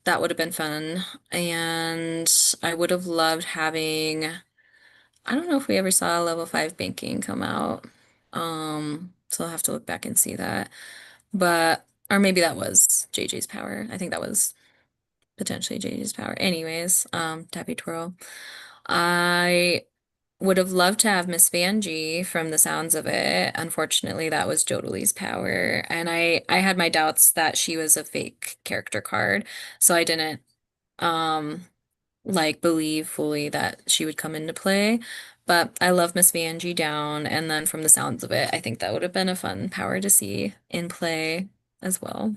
That would have been fun. And I would have loved having, I don't know if we ever saw level five banking come out. So I'll have to look back and see that. But, or maybe that was JJ's power. I think that was potentially JJ's power. Anyways, Tappy Twirl. I would have loved to have Miss Vanjie from the sounds of it. Unfortunately, that was Jodelie's power. And I had my doubts that she was a fake character card. So I didn't um like believe fully that she would come into play. But I love Miss Vanjie down, and then from the sounds of it, I think that would have been a fun power to see in play as well.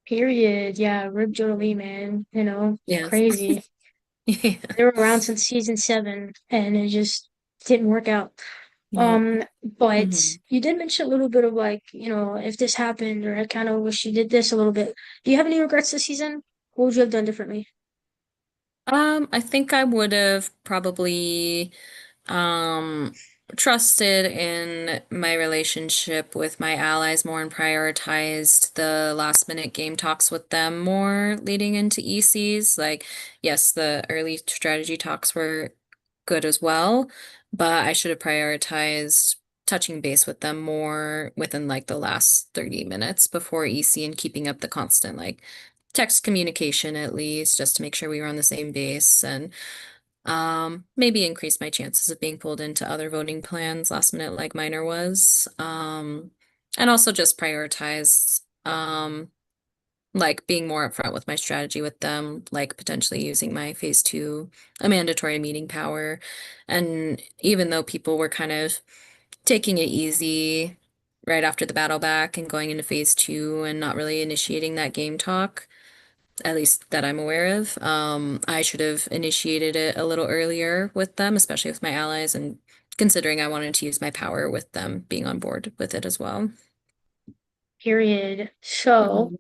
Period. Yeah, Rip Jolie, man. Yes. Crazy. Yeah. They were around since season seven, and it just didn't work out. Nope. But hmm you did mention a little bit of like, if this happened, or I kind of wish you did this a little bit. Do you have any regrets this season? What would you have done differently? I think I would have probably um trusted in my relationship with my allies more and prioritized the last minute game talks with them more leading into ECs. Like, yes, the early strategy talks were good as well, but I should have prioritized touching base with them more within like the last 30 minutes before EC and keeping up the constant like text communication at least just to make sure we were on the same base and maybe increase my chances of being pulled into other voting plans last minute like Minor was. And also just prioritize like being more upfront with my strategy with them, like potentially using my phase two, a mandatory meeting power. And even though people were kind of taking it easy right after the battle back and going into phase two and not really initiating that game talk, at least that I'm aware of, I should have initiated it a little earlier with them, especially with my allies, and considering I wanted to use my power with them being on board with it as well. Period. So, Mhm.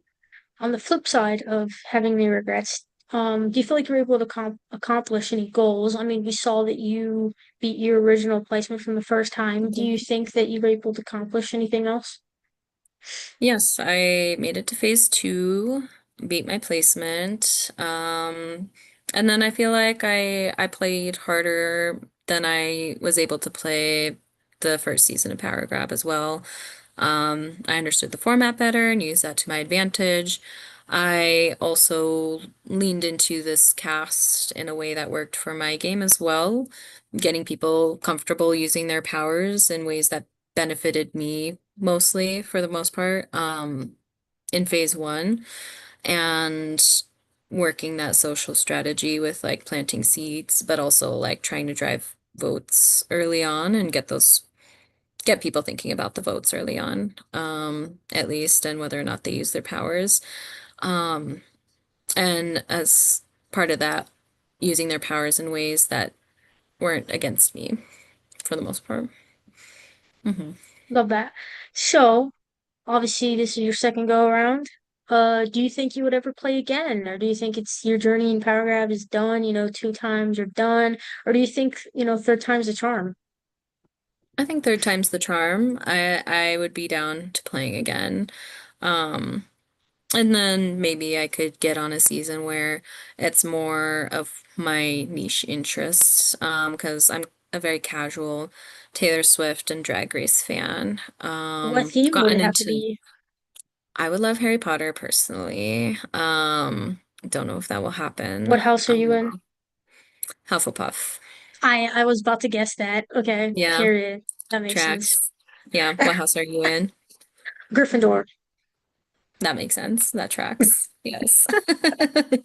on the flip side of having the regrets, do you feel like you were able to accomplish any goals? I mean, we saw that you beat your original placement from the first time. Do you think that you were able to accomplish anything else? Yes, I made it to phase two, beat my placement. And then I feel like I played harder than I was able to play the first season of Power Grab as well. I understood the format better and used that to my advantage. I also leaned into this cast in a way that worked for my game as well, getting people comfortable using their powers in ways that benefited me mostly for the most part, in phase one, and working that social strategy with like planting seeds, but also like trying to drive votes early on and get people thinking about the votes early on, at least, and whether or not they use their powers. Um, and as part of that, using their powers in ways that weren't against me for the most part. Hmm. Love that. So, obviously, this is your second go around. Do you think you would ever play again, or do you think it's your journey in Power Grab is done? You know, two times you're done, or do you think third time's a charm? I think third time's the charm. I would be down to playing again. Um, and then maybe I could get on a season where it's more of my niche interests, because I'm a very casual Taylor Swift and Drag Race fan. What I've theme would gotten it have to into, be? I would love Harry Potter personally. Don't know if that will What happen. house are you in? Hufflepuff. I was about to guess that. Okay, Yeah, period. That makes sense. tracks. Yeah, what house are you in? Gryffindor. That makes sense. That tracks. Yes. I'm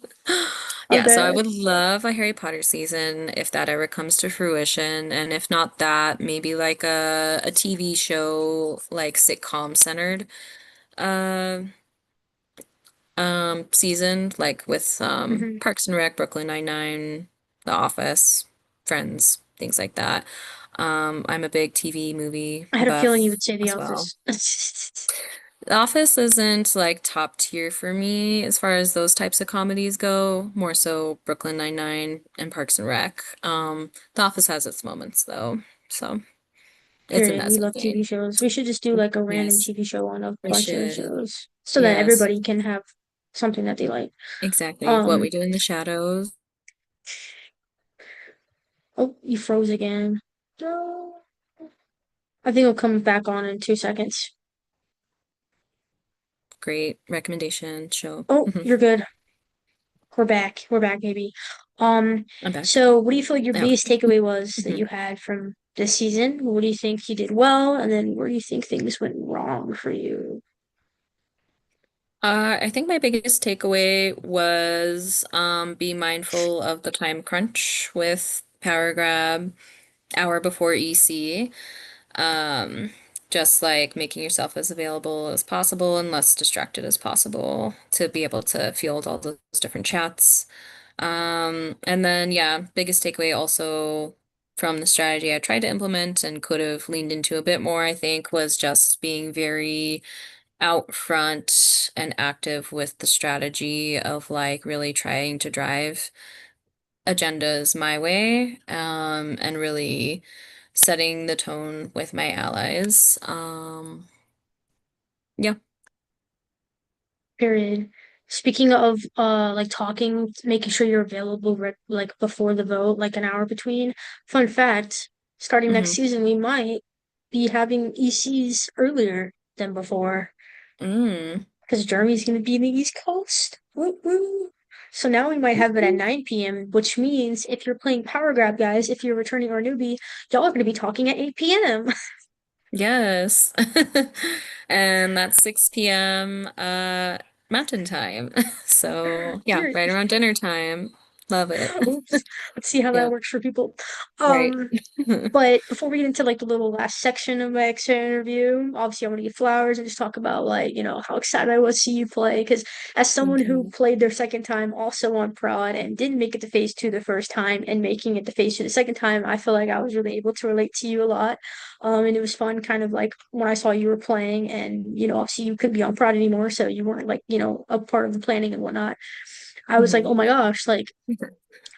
Yeah, so I dead. would love a Harry Potter season if that ever comes to fruition. And if not that, maybe like a TV show, like sitcom centered uh season, like with Hmm. Parks and Rec, Brooklyn Nine-Nine, The Office, Friends, things like that. I'm a big TV movie I had a feeling you buff would say The as well. Office. The Office isn't like top tier for me as far as those types of comedies go. More so Brooklyn Nine-Nine and Parks and Rec. The Office has its moments though, so it's in Period. that We same love TV vein. shows. We should just do like a random Yes, TV show on a we bunch of should. shows so that Yes, everybody can have something that they like. exactly. What Um, We Do in the Shadows. oh, you froze again. No. I think it'll come back on in 2 seconds. Great recommendation show. Oh, you're good. We're back. We're back, baby. Um, I'm back. so what do you feel like your Oh. biggest takeaway was that Mhm. you had from this season? What do you think you did well, and then where do you think things went wrong for you? I think my biggest takeaway was be mindful of the time crunch with Power Grab hour before EC. Um, just like making yourself as available as possible and less distracted as possible to be able to field all those different chats. And then, yeah, biggest takeaway also from the strategy I tried to implement and could have leaned into a bit more, I think, was just being very out front and active with the strategy of like really trying to drive agendas my way, and really setting the tone with my allies. Yeah. Period. Speaking of like talking, making sure you're available like before the vote, like an hour between. Fun fact, starting next Hmm. season, we might be having ECs earlier than before Mm. because Jeremy's going to be in the East Coast. Woo woo. So now we might have it at 9 p.m., which means if you're playing Power Grab, guys, if you're returning or newbie, y'all are going to be talking at 8 p.m. Yes. And that's 6 p.m. mountain time. So yeah, Period. right around dinner time. Love it. Oops. Let's see how that Yeah, works for people. right. Um, But before we get into like the little last section of my exit interview, obviously I want to give flowers and just talk about like, how excited I was to see you play. Because as someone Thank who you. played their second time also on prod and didn't make it to phase two the first time and making it to phase two the second time, I feel like I was really able to relate to you a lot. And it was fun kind of like when I saw you were playing and, obviously you couldn't be on prod anymore, so you weren't like, a part of the planning and whatnot. I was like, Mhm. oh my gosh, like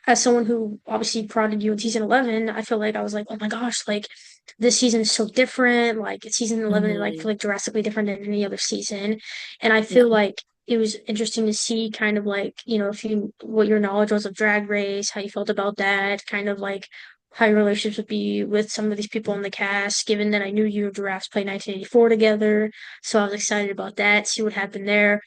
as someone who obviously prodded you in season 11, I feel like I was like, oh my gosh, like this season is so different. Like season 11 is like Mhm. feel like drastically different than any other season. And I Yeah. feel like it was interesting to see kind of like, if you what your knowledge was of Drag Race, how you felt about that, kind of like how your relationships would be with some of these people in the cast, given that I knew you and Giraffes played 1984 together. So I was excited about that, see what happened there.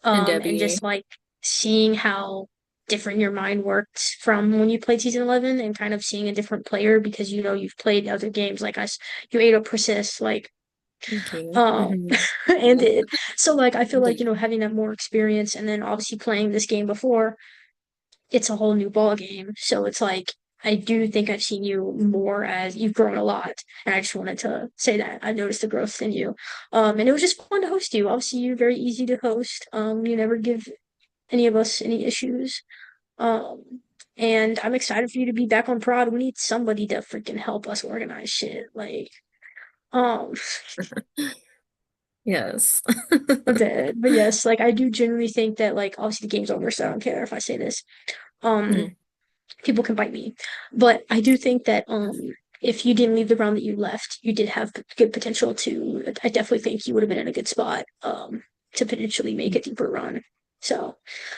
And And Debbie. just like seeing how different your mind worked from when you played season 11 and kind of seeing a different player because you've played other games like us. You ate up persist like Thank you. um and Yeah. it so like I feel like Yeah. having that more experience and then obviously playing this game before, it's a whole new ball game, so it's like I do think I've seen you more as you've grown a lot, and I just wanted to say that I noticed the growth in you. And it was just fun to host you. Obviously, you're very easy to host. You never give any of us any issues. Um, and I'm excited for you to be back on prod. We need somebody to freaking help us organize shit. Um, Yes. but yes, like I do genuinely think that like obviously the game's over, so I don't care if I say this. Um, Mhm. People can bite me, but I do think that if you didn't leave the round that you left, you did have good potential to. I definitely think you would have been in a good spot to potentially make a deeper run. So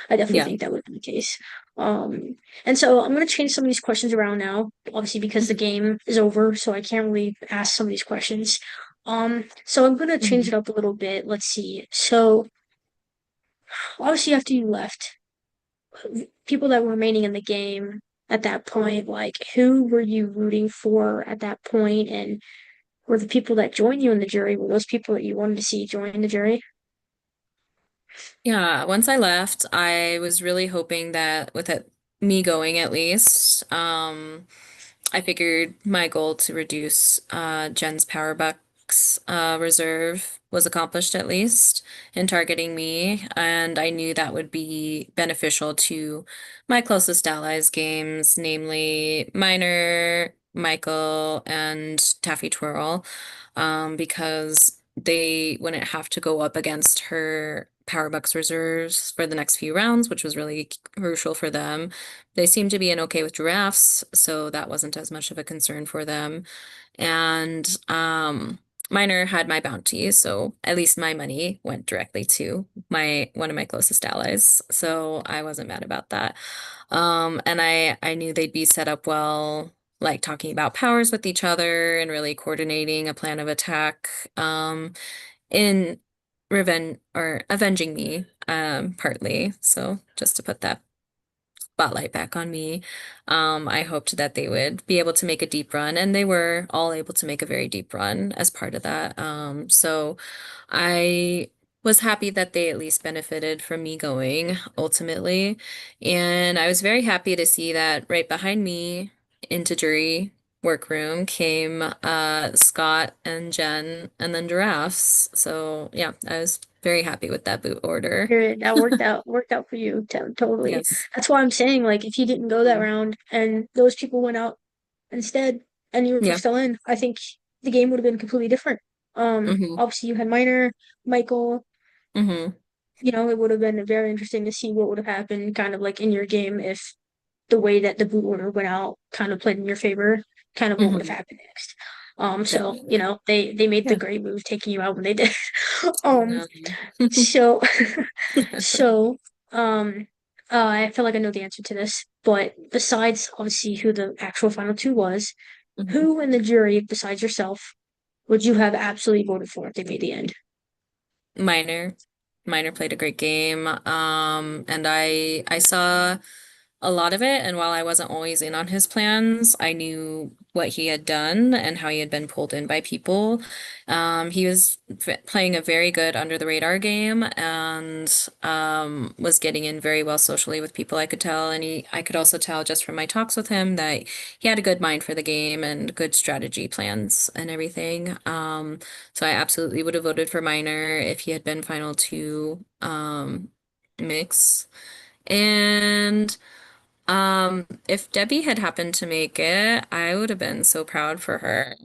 I definitely Yeah. think that would be the case. Um, and so I'm going to change some of these questions around now, obviously because the Mhm. game is over, so I can't really ask some of these questions. So I'm going to change Mhm. it up a little bit. Let's see. So obviously after you left, people that were remaining in the game at that point, like who were you rooting for at that point, and were the people that joined you in the jury, were those people that you wanted to see join the jury? Yeah, once I left, I was really hoping that me going at least, I figured my goal to reduce Jen's power bucks reserve was accomplished at least in targeting me, and I knew that would be beneficial to my closest allies games, namely Miner, Michael, and Taffy Twirl, because they wouldn't have to go up against her power bucks reserves for the next few rounds, which was really crucial for them. They seemed to be in okay with giraffes, so that wasn't as much of a concern for them. And Miner had my bounty, so at least my money went directly to my one of my closest allies. So I wasn't mad about that. And I knew they'd be set up well, like talking about powers with each other and really coordinating a plan of attack, in revenge or avenging me, partly. So just to put that spotlight back on me. I hoped that they would be able to make a deep run, and they were all able to make a very deep run as part of that. So I was happy that they at least benefited from me going ultimately. And I was very happy to see that right behind me into jury workroom came Scott and Jen and then giraffes. So yeah, I was very happy with that boot order. Period. That worked out for you totally. Yes. That's why I'm saying like if you didn't go that Mhm. round and those people went out instead and you were Yeah. still in, I think the game would have been completely different. Hmm. Obviously you had Miner, Michael. Hmm. It would have been very interesting to see what would have happened kind of like in your game if the way that the boot order went out kind of played in your favor, kind of what would have Hmm. happened next. So, Definitely. they made the Yeah. great move taking you out when they did. I Um, know. so so I feel like I know the answer to this, but besides obviously who the actual final two was, Mhm. who in the jury besides yourself would you have absolutely voted for if they made the end? Minor. Minor played a great game. And I saw a lot of it. And while I wasn't always in on his plans, I knew what he had done and how he had been pulled in by people. He was playing a very good under the radar game and was getting in very well socially with people, I could tell. And I could also tell just from my talks with him that he had a good mind for the game and good strategy plans and everything. So I absolutely would have voted for Minor if he had been final two mix. And if Debbie had happened to make it, I would have been so proud for her.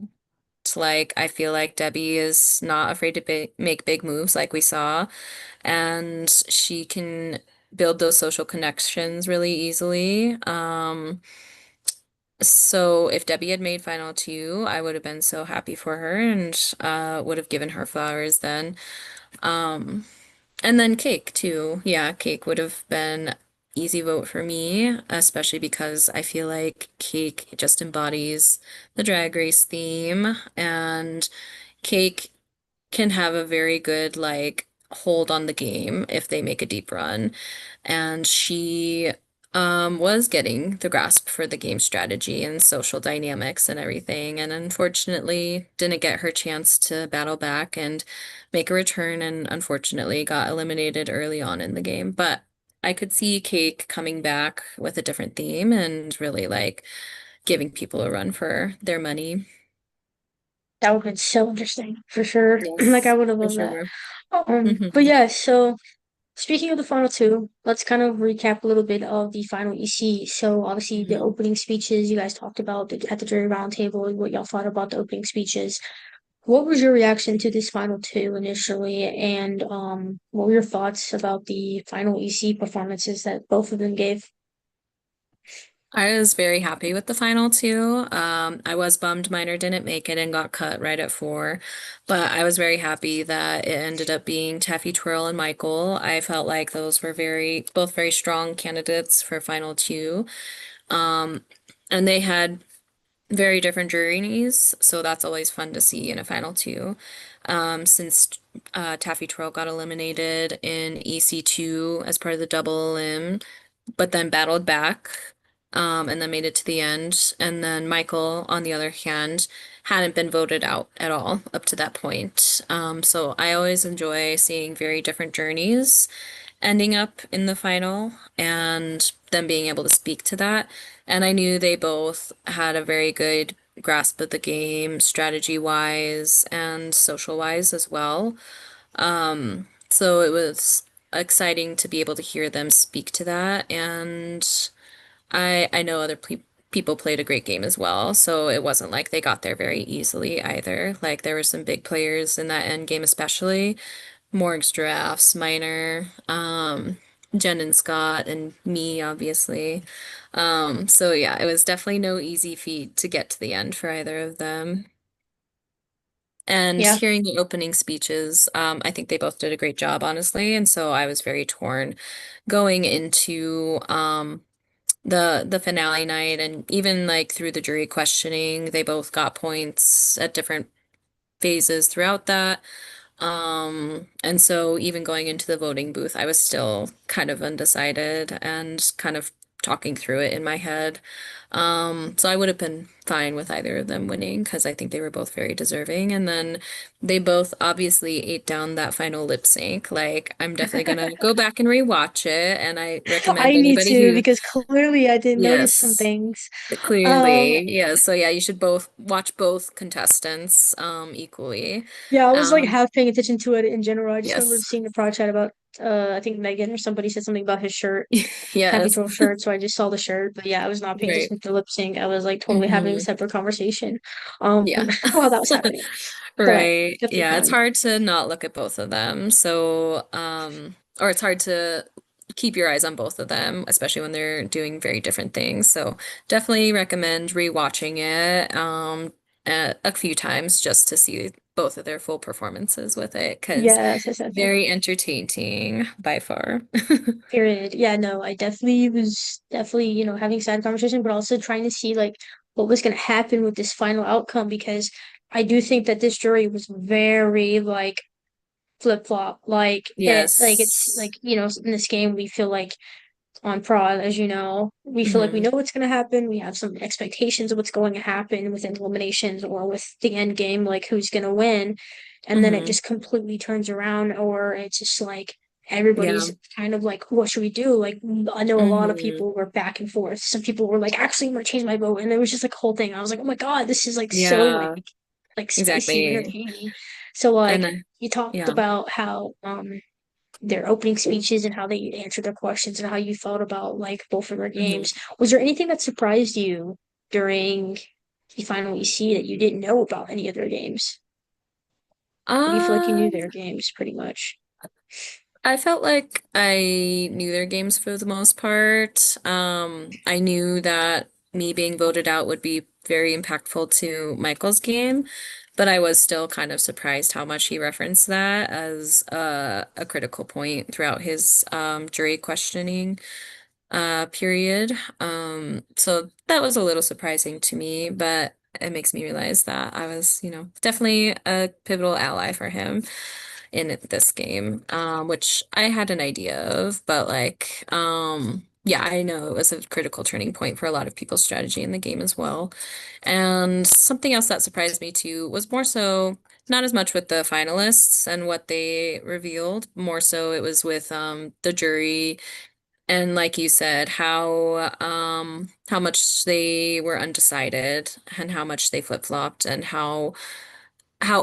It's like, I feel like Debbie is not afraid to make big moves like we saw, and she can build those social connections really easily. So if Debbie had made final two, I would have been so happy for her and would have given her flowers then. Um, and then cake too. Yeah, cake would have been easy vote for me, especially because I feel like cake just embodies the drag race theme and cake can have a very good like hold on the game if they make a deep run. And she was getting the grasp for the game strategy and social dynamics and everything, and unfortunately didn't get her chance to battle back and make a return, and unfortunately got eliminated early on in the game. But I could see Cake coming back with a different theme and really like giving people a run for their money. That would have been so interesting for sure. Like I Yes, would have for loved that. sure. But Hmm. yeah, so speaking of the final two, let's kind of recap a little bit of the final EC. So obviously the Hmm. opening speeches you guys talked about at the jury roundtable, what y'all thought about the opening speeches. What was your reaction to this final two initially, and what were your thoughts about the final EC performances that both of them gave? I was very happy with the final two. I was bummed Minor didn't make it and got cut right at four, but I was very happy that it ended up being Taffy Twirl and Michael. I felt like those were both very strong candidates for final two. Um, and they had very different journeys, so that's always fun to see in a final two. Since Taffy Twirl got eliminated in EC2 as part of the double elim, but then battled back, and then made it to the end. And then Michael, on the other hand, hadn't been voted out at all up to that point. So I always enjoy seeing very different journeys ending up in the final and them being able to speak to that. And I knew they both had a very good grasp of the game, strategy wise and social wise as well. So it was exciting to be able to hear them speak to that. And I know other people played a great game as well. So it wasn't like they got there very easily either. Like there were some big players in that end game, especially Morg's Giraffes, Minor, Jen and Scott, and me, obviously. So yeah, it was definitely no easy feat to get to the end for either of them. And Yeah, hearing the opening speeches, I think they both did a great job, honestly. And so I was very torn going into the finale night and even like through the jury questioning, they both got points at different phases throughout that. And so even going into the voting booth, I was still kind of undecided and kind of talking through it in my head. So I would have been fine with either of them winning because I think they were both very deserving. And then they both obviously ate down that final lip sync. Like, I'm definitely gonna go back and rewatch it. And I recommend I need anybody to who, because clearly I didn't notice some yes, things. Um, clearly, yeah. So yeah, you should both watch both contestants equally. yeah, I was like Um, half paying attention to it in general. I just remember yes. seeing the prod chat about I think Megan or somebody said something about his shirt, Taffy Yes. Troll shirt, so I just saw the shirt. But yeah, I was not paying Right. attention to the lip sync. I was like totally having a Hmm. separate conversation Yeah. while that was happening. But Right. definitely Yeah, it's fun. hard to not look at both of them. So, or it's hard to keep your eyes on both of them, especially when they're doing very different things. So, definitely recommend rewatching it a few times just to see both of their full performances with it, because Yes, yes, yes, yes. very entertaining by far. Period. Yeah, no, I definitely was definitely, having sad conversation, but also trying to see like what was gonna happen with this final outcome because I do think that this jury was very like flip-flop. Like it's Yes. like, in this game we feel like on prod, as you know. We feel like we Hmm. know what's going to happen. We have some expectations of what's going to happen within eliminations or with the end game, like who's going to win. And then it Hmm. just completely turns around, or it's just like Yeah. everybody's kind of like, what should we do? Like, I know a lot of Hmm. people were back and forth. Some people were like, actually, I'm going to change my vote. And there was just like a whole thing. I was like, oh my God, this is like so Yeah, like spicy and exactly. entertaining. So And like you talked yeah. about how their opening speeches and how they answered their questions and how you felt about like both of their games. Hmm. Was there anything that surprised you during the final EC that you didn't know about any of their games? Do you feel like you knew Um, their games pretty much? I felt like I knew their games for the most part. I knew that me being voted out would be very impactful to Michael's game, but I was still kind of surprised how much he referenced that as a critical point throughout his jury questioning period. So that was a little surprising to me, but it makes me realize that I was, definitely a pivotal ally for him in this game, which I had an idea of, but yeah, I know it was a critical turning point for a lot of people's strategy in the game as well. And something else that surprised me too was more so not as much with the finalists and what they revealed, more so it was with the jury and like you said, how much they were undecided and how much they flip-flopped and how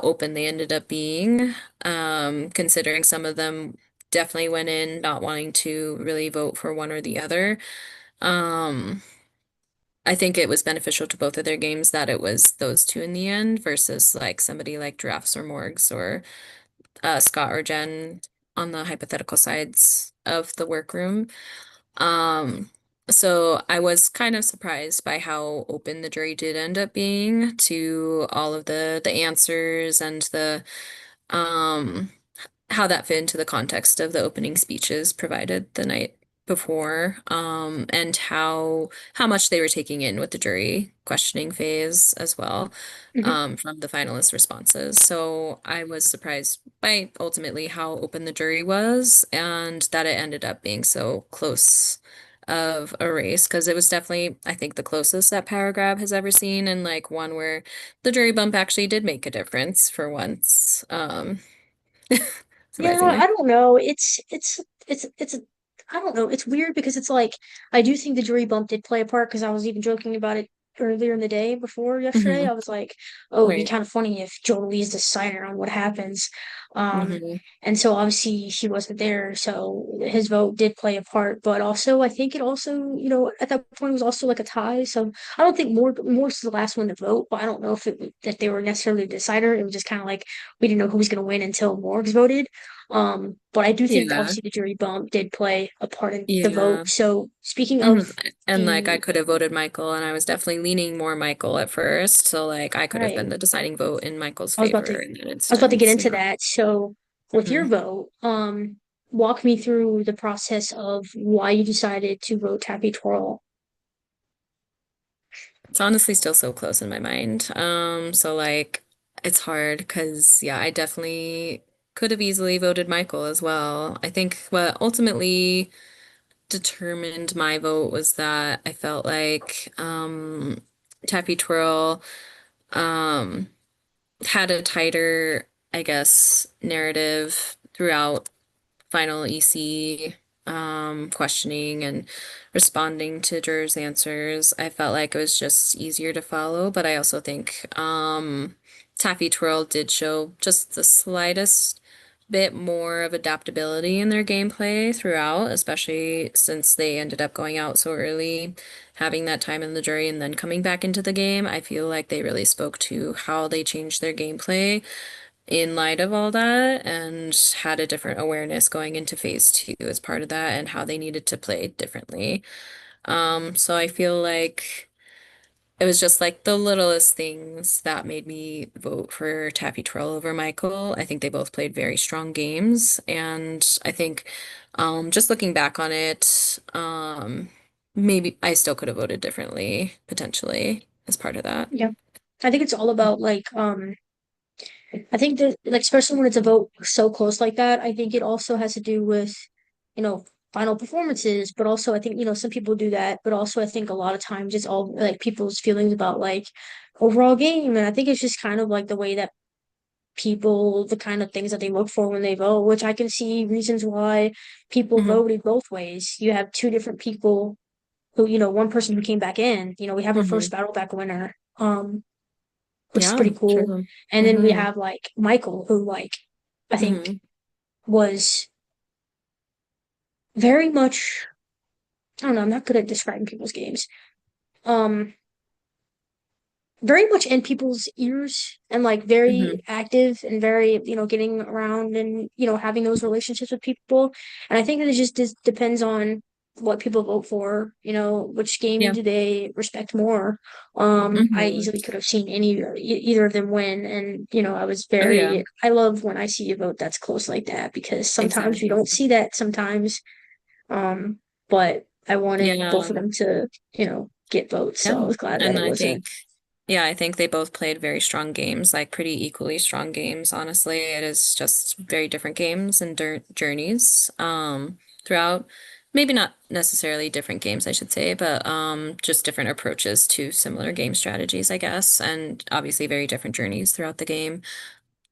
open they ended up being, considering some of them definitely went in not wanting to really vote for one or the other. Um, I think it was beneficial to both of their games that it was those two in the end versus like somebody like Giraffes or Morgs or Scott or Jen on the hypothetical sides of the workroom. Um, so I was kind of surprised by how open the jury did end up being to all of the answers and the um how that fit into the context of the opening speeches provided the night before, and how much they were taking in with the jury questioning phase as well, Mhm. from the finalist responses. So I was surprised by ultimately how open the jury was and that it ended up being so close of a race because it was definitely, I think, the closest that Power Grab has ever seen, and like one where the jury bump actually did make a difference for once. Yeah, Surprisingly. I don't know. It's I don't know. It's weird because it's like I do think the jury bump did play a part because I was even joking about it earlier in the day before yesterday. Hmm. I was like, oh, it'd be Right. kind of funny if Jolie is the decider on what happens. Um, Hmm. and so obviously she wasn't there, so his vote did play a part. But also, I think it also, at that point it was also like a tie. So I don't think Morse is the last one to vote, but I don't know if that they were necessarily the decider. It was just kind of like we didn't know who was going to win until Morgs voted. But I do think Yeah. obviously the jury bump did play a part in the vote. Yeah. So speaking Hmm. of And like I the could have voted Michael, and I was definitely leaning more Michael at first. So like I could have right, been the deciding vote in Michael's I was about favor to in that I was about to get instance. into Yeah. that. So with your Hmm. vote, walk me through the process of why you decided to vote Tappy Twirl. It's honestly still so close in my mind. So like it's hard because yeah, I definitely could have easily voted Michael as well. I think what ultimately determined my vote was that I felt like Taffy Twirl um had a tighter, I guess, narrative throughout final EC, questioning and responding to jurors' answers. I felt like it was just easier to follow, but I also think Taffy Twirl did show just the slightest bit more of adaptability in their gameplay throughout, especially since they ended up going out so early, having that time in the jury and then coming back into the game. I feel like they really spoke to how they changed their gameplay in light of all that and had a different awareness going into phase two as part of that and how they needed to play differently. So I feel like it was just like the littlest things that made me vote for Taffy Twirl over Michael. I think they both played very strong games, and I think just looking back on it, maybe I still could have voted differently, potentially, as part of that. Yeah. I think it's all about like I think that like especially when it's a vote so close like that, I think it also has to do with, you know, final performances, but also I think, some people do that, but also I think a lot of times it's all like people's feelings about like overall game. And I think it's just kind of like the way that people, the kind of things that they look for when they vote, which I can see reasons why people Hmm. voted both ways. You have two different people who, one person who came back in, we have our Hmm. first battle back winner, which is Yeah, pretty cool. true. And then we Hmm. have like Michael, who like I think Hmm. was very much, I don't know, I'm not good at describing people's games. Um, very much in people's ears and like very Hmm. active and very, getting around and, having those relationships with people. And I think that it just depends on what people vote for, which game Yeah. do they respect more. I Hmm. easily could have seen either of them win. And, Oh yeah, I love when I see a vote that's close like that because sometimes we exactly. don't see that sometimes. Um, but I wanted both of Yeah. them to, get votes. So I Yeah. was glad that And it I wasn't. think, yeah, I think they both played very strong games, like pretty equally strong games, honestly. It is just very different games and journeys throughout. Maybe not necessarily different games, I should say, but just different approaches to similar game strategies, I guess, and obviously very different journeys throughout the game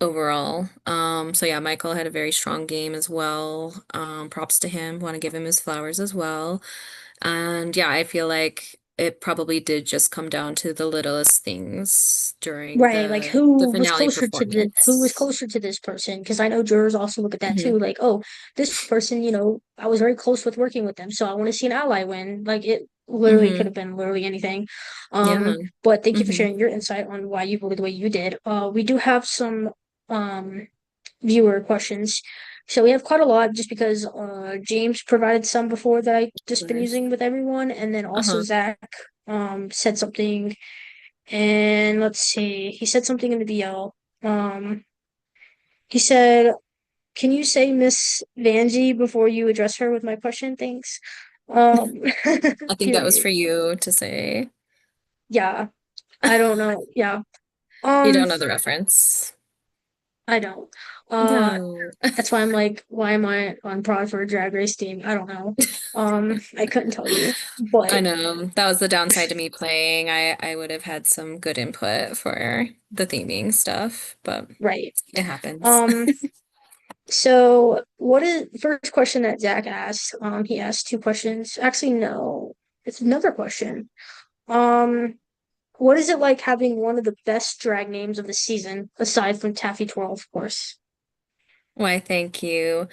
overall. So yeah, Michael had a very strong game as well. Props to him. Want to give him his flowers as well. And yeah, I feel like it probably did just come down to the littlest things during Right, like the finale who was performance. close to this person? Because I know jurors also look at that Hmm. too. Like, oh, this person, I was very close with working with them, so I want to see an ally win. Like, it literally could Hmm. have been literally anything. Yeah. But thank you for Hmm. sharing your insight on why you voted the way you did. We do have some viewer questions, so we have quite a lot just because James provided some before that I just been Nice. using with everyone, and then also Uh-huh. Zach said something and let's see, he said something in the BL. He said, "Can you say Miss Vanjie before you address her with my question? Thanks." Um, I think that was period. for you to say. Yeah, I don't know. Yeah. You Um, don't know the reference. I don't. Uh, No. that's why I'm like, why am I on prod for a drag race team? I don't know. I couldn't tell you, I but know that was the downside to me playing. I would have had some good input for the theming stuff, but right. it happens. Um, So, what is first question that Zach asked? He asked two questions. Actually, no, it's another question. Um, what is it like having one of the best drag names of the season, aside from Taffy Twirl, of course? Why, thank you.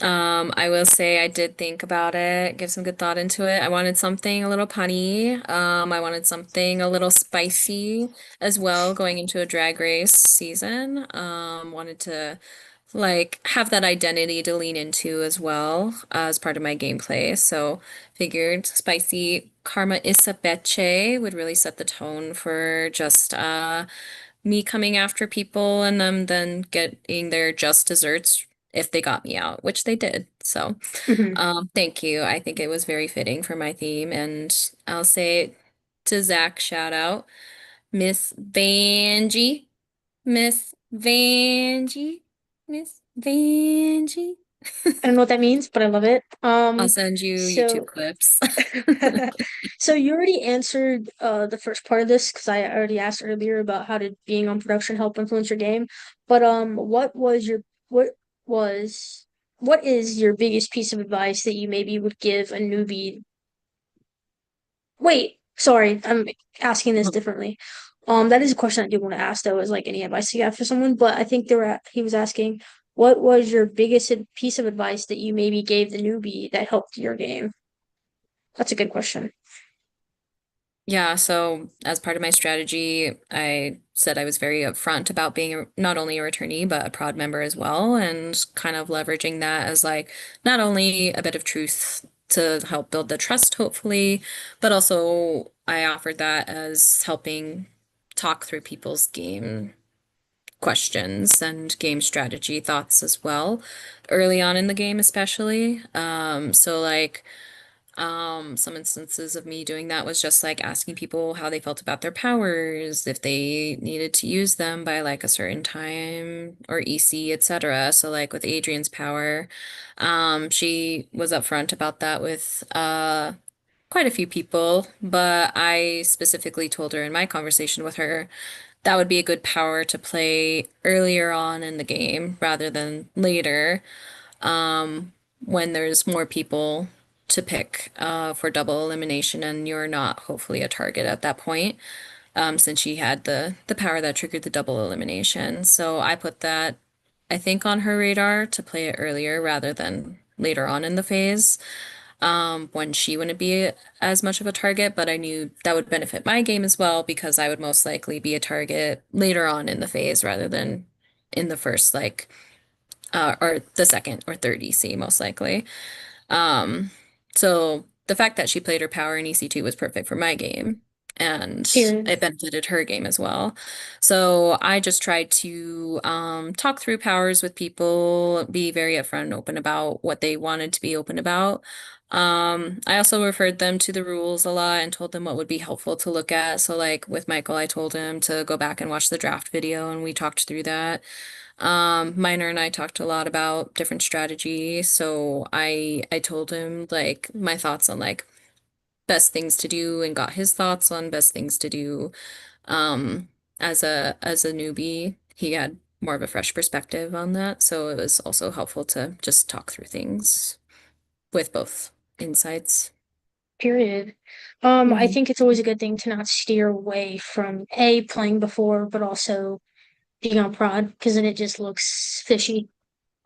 I will say I did think about it, give some good thought into it. I wanted something a little punny. I wanted something a little spicy as well going into a drag race season. Wanted to like have that identity to lean into as well as part of my gameplay. So figured spicy Karma Isabeche would really set the tone for just me coming after people and them then getting their just desserts if they got me out, which they did. So, Hmm. thank you. I think it was very fitting for my theme, and I'll say to Zach, shout out, Miss Vanjie, Miss Vanjie, Miss Vanjie. I don't know what that means, but I love it. I'll send you YouTube So clips. so you already answered the first part of this because I already asked earlier about how did being on production help influence your game. But was what is your biggest piece of advice that you maybe would give a newbie? Wait, sorry, I'm asking this differently. That is a question I do want to ask though, is like any advice you have for someone, but I think he was asking what was your biggest piece of advice that you maybe gave the newbie that helped your game? That's a good question. Yeah, so as part of my strategy, I said I was very upfront about being not only a returnee, but a prod member as well, and kind of leveraging that as like not only a bit of truth to help build the trust, hopefully, but also I offered that as helping talk through people's game questions and game strategy thoughts as well, early on in the game, especially. So like Some instances of me doing that was just like asking people how they felt about their powers, if they needed to use them by like a certain time or EC, etc. So like with Adrian's power, she was upfront about that with quite a few people, but I specifically told her in my conversation with her that would be a good power to play earlier on in the game rather than later, when there's more people to pick for double elimination and you're not hopefully a target at that point, since she had the power that triggered the double elimination. So I put that, I think, on her radar to play it earlier rather than later on in the phase, when she wouldn't be as much of a target, but I knew that would benefit my game as well because I would most likely be a target later on in the phase rather than in the first, like, or the second or third EC, most likely. Um, so the fact that she played her power in EC2 was perfect for my game, and Period. it benefited her game as well. So I just tried to talk through powers with people, be very upfront and open about what they wanted to be open about. I also referred them to the rules a lot and told them what would be helpful to look at. So like with Michael, I told him to go back and watch the draft video and we talked through that. Minor and I talked a lot about different strategies, so I told him like my thoughts on like best things to do and got his thoughts on best things to do. Um, as a newbie, he had more of a fresh perspective on that, so it was also helpful to just talk through things with both insights. Period. I Hmm. think it's always a good thing to not steer away from A, playing before, but also being on prod, because then it just looks fishy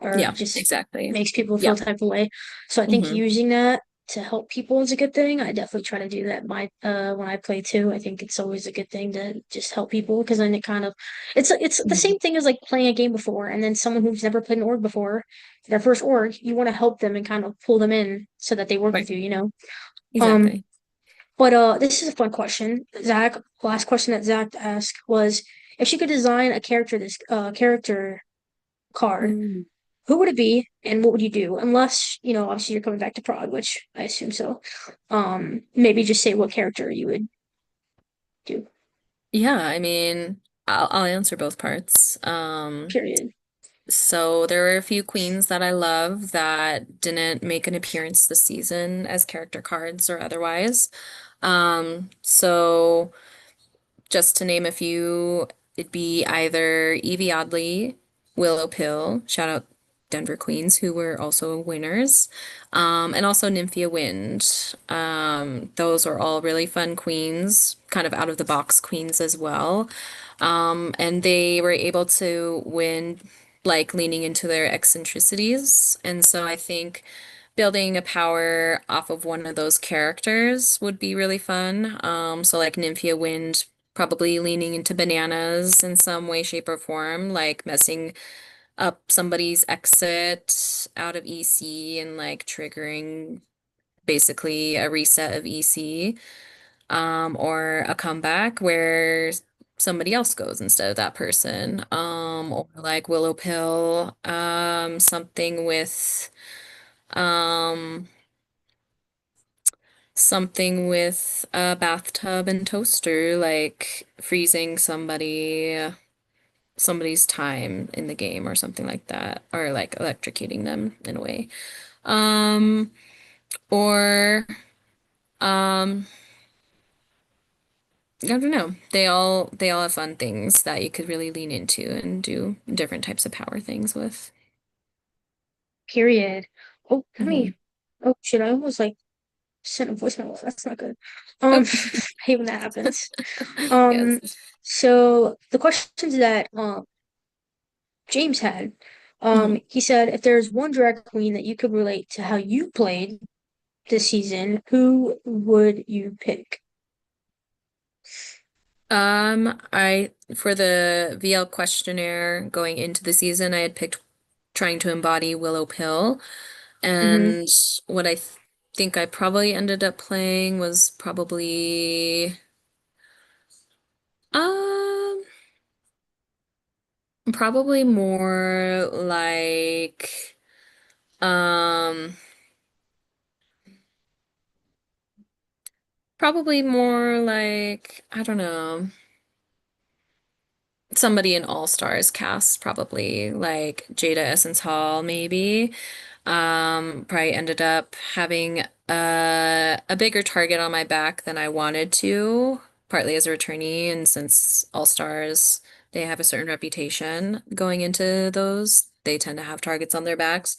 or Yeah, just exactly. makes people feel Yeah. a type of way. So I think Hmm. using that to help people is a good thing. I definitely try to do that when I play too. I think it's always a good thing to just help people because then it kind of it's the Hmm. same thing as like playing a game before and then someone who's never played an org before, their first org, you want to help them and kind of pull them in so that they work Right. with you, you know. Um, Exactly. but this is a fun question. Zach, last question that Zach asked was if she could design a character card, Mm. who would it be and what would you do? Unless, obviously you're coming back to Prague, which I assume so. Maybe just say what character you would do, Yeah, I mean, I'll answer both parts. period. So there were a few queens that I love that didn't make an appearance this season as character cards or otherwise. So just to name a few, it'd be either Evie Oddly, Willow Pill, shout out Denver Queens, who were also winners, and also Nymphia Wind. Those are all really fun queens, kind of out of the box queens as well. And they were able to win, like leaning into their eccentricities. And so I think building a power off of one of those characters would be really fun. So like Nymphia Wind probably leaning into bananas in some way, shape, or form, like messing up somebody's exit out of EC and like triggering basically a reset of EC, or a comeback where somebody else goes instead of that person. Or like Willow Pill, um, something with a bathtub and toaster, like freezing somebody's time in the game or something like that, or like electrocuting them in a way. Um, or um, I don't know. They all have fun things that you could really lean into and do different types of power things with. Period. Oh, let Hmm. me. Oh shit! I almost like sent a voicemail. That's not good. Oh, I hate when that happens. yes. Um, so the questions that James had, Mhm. he said if there's one drag queen that you could relate to how you played this season, who would you pick? I for the VL questionnaire going into the season, I had picked trying to embody Willow Pill. Hmm. And what think I probably ended up playing was um probably more like um Probably more like, I don't know, somebody in All Stars cast, probably like Jada Essence Hall, maybe. Probably ended up having a bigger target on my back than I wanted to, partly as a returnee, and since All Stars, they have a certain reputation going into those. They tend to have targets on their backs.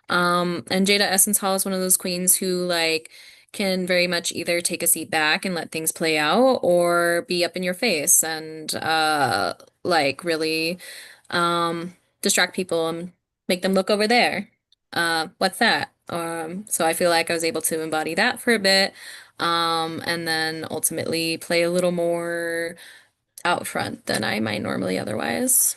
And Jada Essence Hall is one of those queens who like can very much either take a seat back and let things play out or be up in your face and like really distract people and make them look over there. What's that? So I feel like I was able to embody that for a bit, and then ultimately play a little more out front than I might normally otherwise.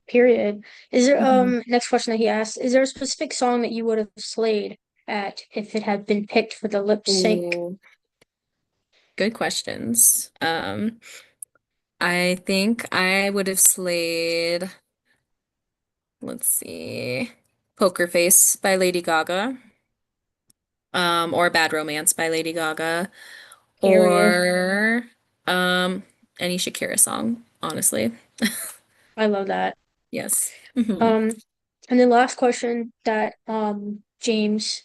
Period. Is there Mhm. next question that he asked, is there a specific song that you would have slayed at if it had been picked for the lip sync Ooh, good questions. I think I would have slayed, let's see, Poker Face by Lady Gaga, or Bad Romance by Lady Gaga, period? or um, any Shakira song, honestly. I love that. Yes. Hmm. Um, and then last question that James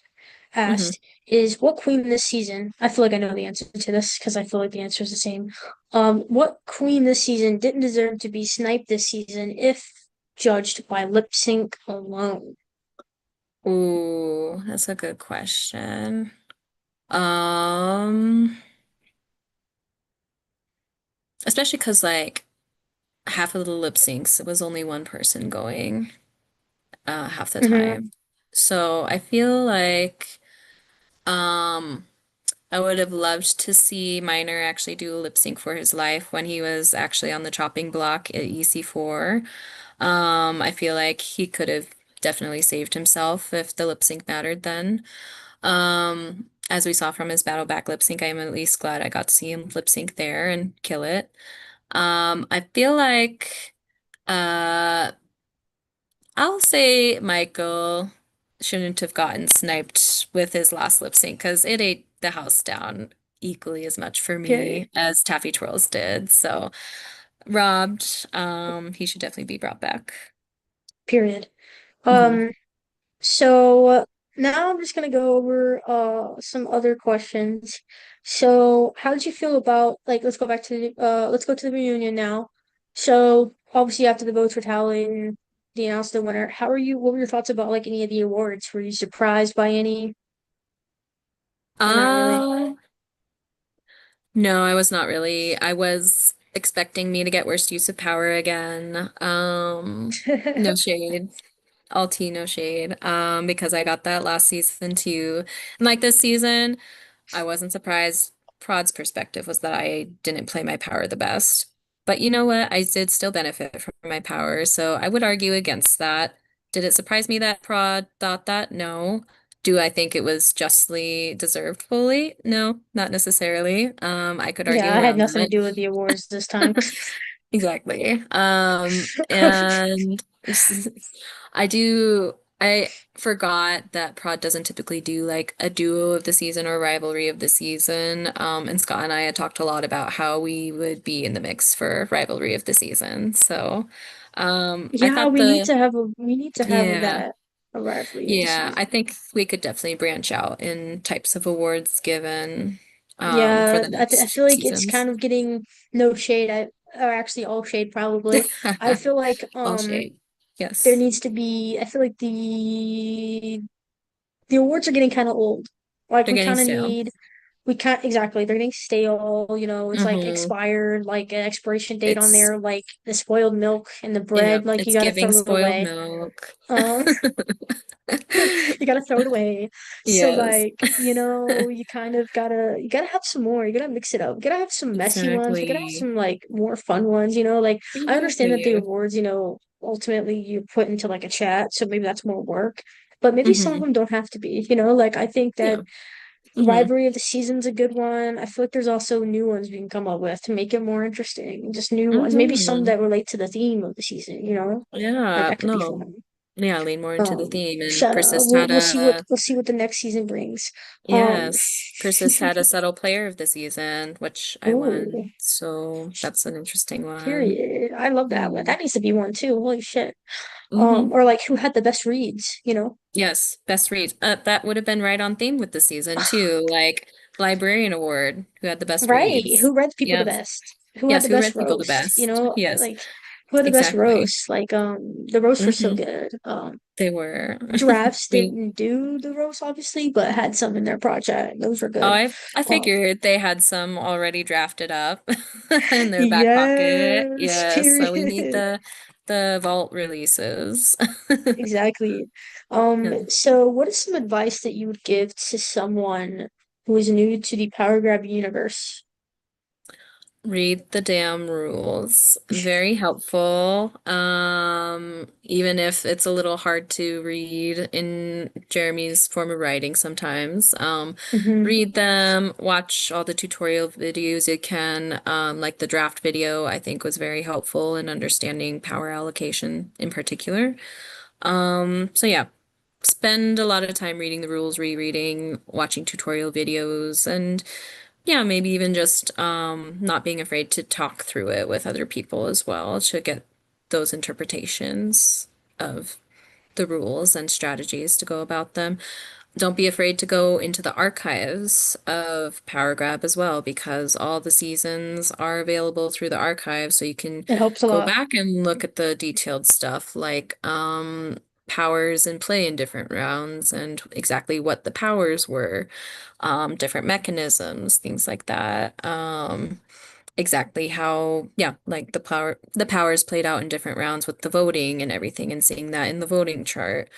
Hmm. asked is what queen this season, I feel like I know the answer to this because I feel like the answer is the same. What queen this season didn't deserve to be sniped this season if judged by lip sync alone? Ooh, that's a good question. Um, Especially because like half of the lip syncs, it was only one person going half the Hmm. time. So I feel like um I would have loved to see Minor actually do a lip sync for his life when he was actually on the chopping block at EC4. I feel like he could have definitely saved himself if the lip sync mattered then. As we saw from his battle back lip sync, I am at least glad I got to see him lip sync there and kill it. I feel like uh I'll say Michael shouldn't have gotten sniped with his last lip sync because it ate the house down equally as much for Period. me as Taffy Twirls did. So robbed, he should definitely be brought back. Period. Hmm. Um, So now I'm just gonna go over some other questions. So how did you feel about like let's go to the reunion now. So obviously after the votes were tallied and they announced the winner, what were your thoughts about like any of the awards? Were you surprised by any or not really? Uh, no, I was not really. I was expecting me to get worst use of power again. No shade. All tea, no shade. Because I got that last season too. And like this season, I wasn't surprised. Prod's perspective was that I didn't play my power the best. But you know what? I did still benefit from my power, so I would argue against that. Did it surprise me that Prod thought that? No. Do I think it was justly deserved fully? No, not necessarily. I could Yeah, argue I had around nothing to that. do with the awards this time. Exactly. And I forgot that Prod doesn't typically do like a duo of the season or rivalry of the season. And Scott and I had talked a lot about how we would be in the mix for rivalry of the season. So, I Yeah, thought we need to have yeah, that a rivalry of the yeah, I season. think we could definitely branch out in types of awards given, for Yeah, the I next feel like it's seasons. kind of getting no shade. Or actually all shade probably. I feel like All shade. there Yes. needs to be. I feel like the awards are getting kind of old. Like They're we getting kind of stale. need. We can't exactly. They're getting stale. It's like Hmm. expired, like an expiration date on It's there, like the spoiled milk and the yeah, bread. Like you it's got to giving throw it spoiled away. milk. Um, you gotta throw it away. So Yes, like, you kind of you gotta have some more. You gotta mix it up. You gotta have some messy ones. We gotta have exactly. some like more fun ones, Like I understand that the Exactly. awards, ultimately you put into like a chat, so maybe that's more work. But maybe some of Hmm. them don't have to be, Like I think that Yeah. Hmm. Rivalry of the Season's a good one. I feel like there's also new ones we can come up with to make it more interesting. Just new ones. Maybe some Hmm. that relate to the theme of the season, Like Yeah. that could be No. fun. Yeah, lean more into the theme and Shut up. Persist had a We'll see what the next season brings. Um, yes, Persist had a subtle player of the season, which I ooh, won. So that's an interesting one. period. I love that one. Mm. That needs to be one too. Holy shit. Hmm. Or like who had the best reads, you know? Yes, best read. That would have been right on theme with the season too. Like Librarian Award, who had the best Right. reads. Who read people the Yep. best? Who had Yes, the who best read people the roast? You best? know, Yes, like who had the best exactly. roast? Like the roasts were so Hmm. good. They were. Giraffes We didn't do the roast obviously, but had some in their project. Those were Oh, good. I Um figured they had some already drafted up in their back pocket. yes, Yes, so we need period. the vault releases. Exactly. Yeah. So what is some advice that you would give to someone who is new to the Power Grab universe? Read the damn rules. Very helpful. Even if it's a little hard to read in Jeremy's form of writing sometimes. Hmm. Read them, watch all the tutorial videos you can. Like the draft video, I think was very helpful in understanding power allocation in particular. So yeah, spend a lot of time reading the rules, rereading, watching tutorial videos, and yeah, maybe even just not being afraid to talk through it with other people as well to get those interpretations of the rules and strategies to go about them. Don't be afraid to go into the archives of Power Grab as well, because all the seasons are available through the archive, so you can It helps a go lot. back and look at the detailed stuff like powers in play in different rounds and exactly what the powers were, different mechanisms, things like that. Exactly how, yeah, like the powers played out in different rounds with the voting and everything, and seeing that in the voting charts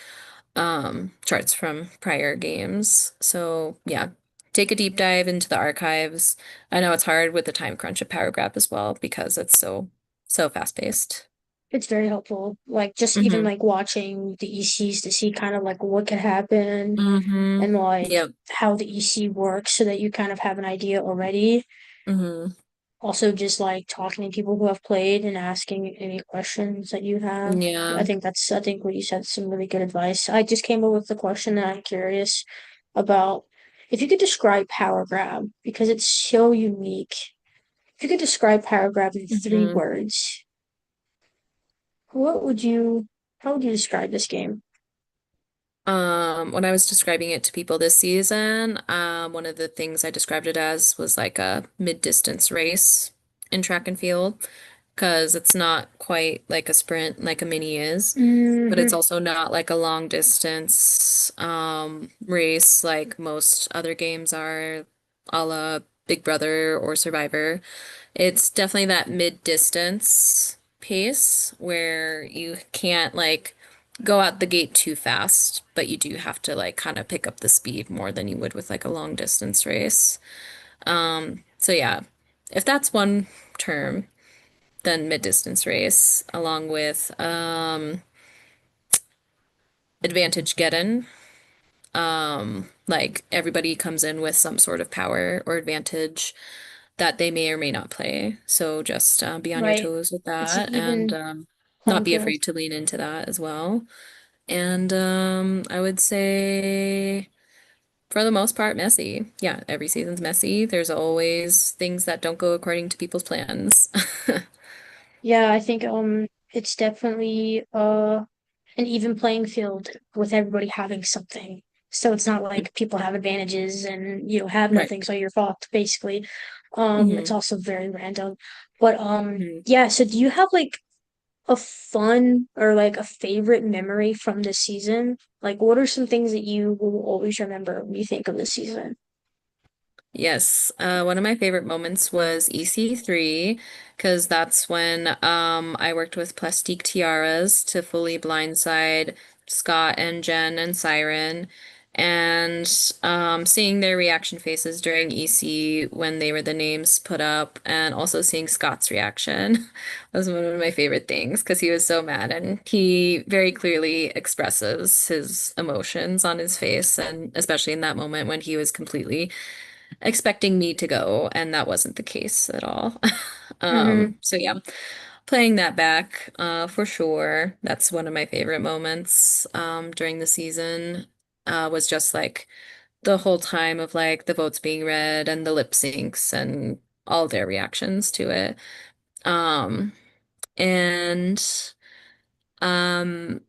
from prior games. So yeah, take a deep dive into the archives. I know it's hard with the time crunch of Power Grab as well because it's so fast paced. It's very helpful. Like just even Mm-hmm. like watching the ECs to see kind of like what could happen Mm-hmm. and like Yep. how the EC works so that you kind of have an idea already. Mm-hmm. Also just like talking to people who have played and asking any questions that you have. Yeah. I think what you said is some really good advice. I just came up with the question that I'm curious about. If you could describe Power Grab because it's so unique. If you could describe Power Grab in three Mm-hmm. words, what would you how would you describe this game? When I was describing it to people this season, one of the things I described it as was like a mid-distance race in track and field, because it's not quite like a sprint like a mini is, but it's Hmm. also not like a long distance race like most other games are, a la Big Brother or Survivor. It's definitely that mid-distance pace where you can't like go out the gate too fast, but you do have to like kind of pick up the speed more than you would with like a long distance race. So yeah, if that's one term, then mid-distance race, along with advantage getting. Like everybody comes in with some sort of power or advantage that they may or may not play. So just be on your Right. toes with It's an that and even not playing be field. afraid to lean into that as well. And I would say for the most part, messy. Yeah, every season's messy. There's always things that don't go according to people's plans. Yeah, I think it's definitely an even playing field with everybody having something. So it's not like people have advantages and you have Right. nothing, so you're fucked, basically. It's Hmm. also very random. But Hmm. yeah, so do you have like a fun or like a favorite memory from this season? Like what are some things that you will always remember when you think of this season? Yes, one of my favorite moments was EC3 because that's when I worked with Plastique Tiaras to fully blindside Scott and Jen and Siren, and seeing their reaction faces during EC when they were the names put up, and also seeing Scott's reaction was one of my favorite things because he was so mad and he very clearly expresses his emotions on his face, and especially in that moment when he was completely expecting me to go, and that wasn't the case at all. Mm-hmm. So yeah. Playing that back, for sure. That's one of my favorite moments during the season. Was just like the whole time of like the votes being read and the lip syncs and all their reactions to it. Um, and um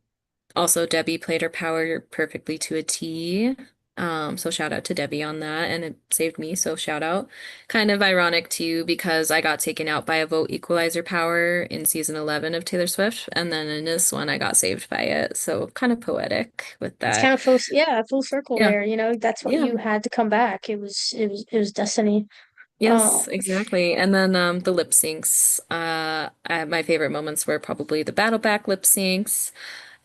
Also, Debbie played her power perfectly to a T. So shout out to Debbie on that, and it saved me, so shout out. Kind of ironic too, because I got taken out by a vote equalizer power in season 11 of Taylor Swift, and then in this one I got saved by it. So kind of poetic with It's that. kind of full, yeah, full circle Yeah. there. That's what Yeah. you had to come back. It was destiny. Yes, exactly. And then the lip syncs. My favorite moments were probably the battle back lip syncs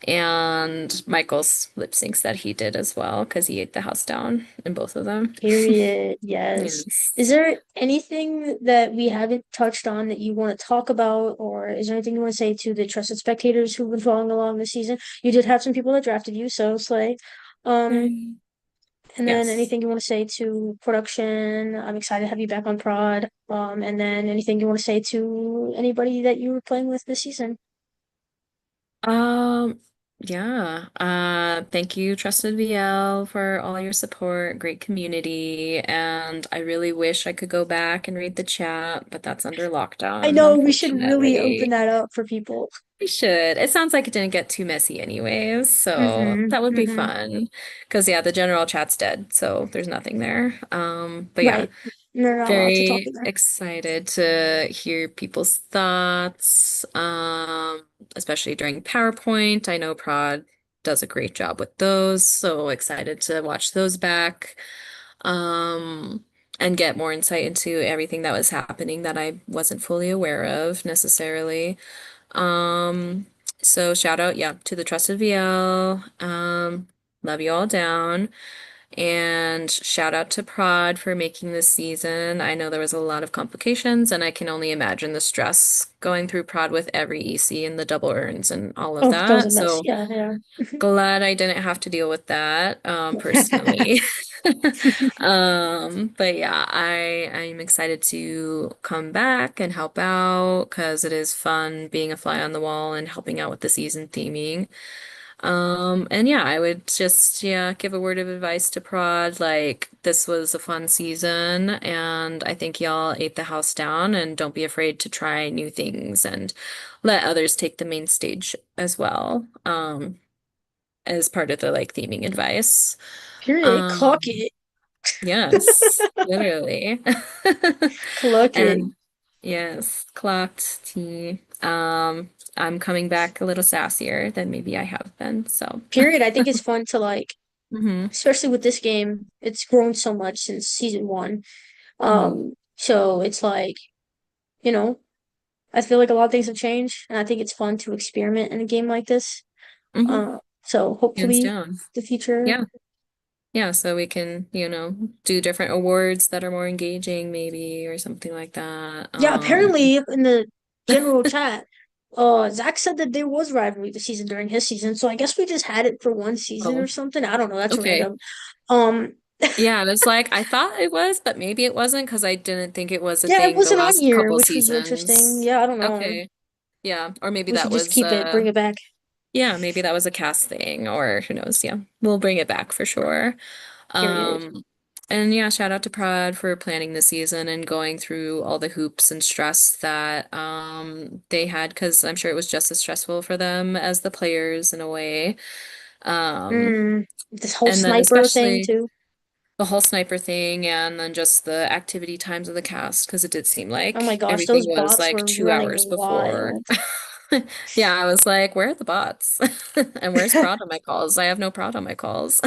and Michael's lip syncs that he did as well, because he ate the house down in both of them. Period. Yes. Is Yes. there anything that we haven't touched on that you want to talk about, or is there anything you want to say to the trusted spectators who've been following along this season? You did have some people that drafted you, so slay. Um, Mm. and then Yes. anything you want to say to production? I'm excited to have you back on prod. And then anything you want to say to anybody that you were playing with this season? Um, yeah. Thank you, Trusted VL, for all your support. Great community. And I really wish I could go back and read the chat, but that's under I lockdown, know we should really open unfortunately. that up for people. We should. It sounds like it didn't get too messy anyways, so Mm-hmm. that would be Mm-hmm. fun. Because yeah, the general chat's dead, so there's nothing there. But yeah, Right. They're not allowed to talk very in there. excited to hear people's thoughts, especially during PowerPoint. I know Prod does a great job with those, so excited to watch those back. Um, and get more insight into everything that was happening that I wasn't fully aware of necessarily. Um, so shout out, yeah, to the Trusted VL. Love you all down. And shout out to Prod for making this season. I know there was a lot of complications, and I can only imagine the stress going through Prod with every EC and the double earns and all of Oh, that was a that. mess. So Yeah, yeah. glad I didn't have to deal with that, personally. But yeah, I'm excited to come back and help out because it is fun being a fly on the wall and helping out with the season theming. And yeah, I would just, yeah, give a word of advice to Prod. Like, this was a fun season, and I think y'all ate the house down, and don't be afraid to try new things and let others take the main stage as well. As part of the like theming advice. Period. Clock Um, it. yes, literally. Clock it. And yes, clocked tea. I'm coming back a little sassier than maybe I have been, so. Period. I think it's fun to like, Hmm. especially with this game, it's grown so much since season one. Hmm. So it's like, you know, I feel like a lot of things have changed, and I think it's fun to experiment in a game like this. Hmm. So Hands hopefully down. the future. Yeah. Yeah, so we can, do different awards that are more engaging maybe or something like that. Yeah, apparently in the general chat, Zach said that there was rivalry this season during his season, so I guess we just had it for one season or Oh, something. I don't know, that's okay. random. Um, Yeah, I was like, I thought it was, but maybe it wasn't because I didn't think it was a yeah, it thing the wasn't on last here, couple which was interesting. seasons. Yeah, I don't know. Okay. Yeah, or maybe We that should just was keep it, bring it back. yeah, maybe that was a cast thing or who knows. Yeah. We'll bring it back for sure. Period. Um and yeah, shout out to Prod for planning the season and going through all the hoops and stress that they had because I'm sure it was just as stressful for them as the players in a way. Um This whole and then sniper thing especially too. the whole sniper thing and then just the activity times of the cast because it did seem Oh my like gosh, everything those was bots like were two running hours before. wild. Yeah, I was like, where are the bots? And where's Prod on my calls? I have no Prod on my calls.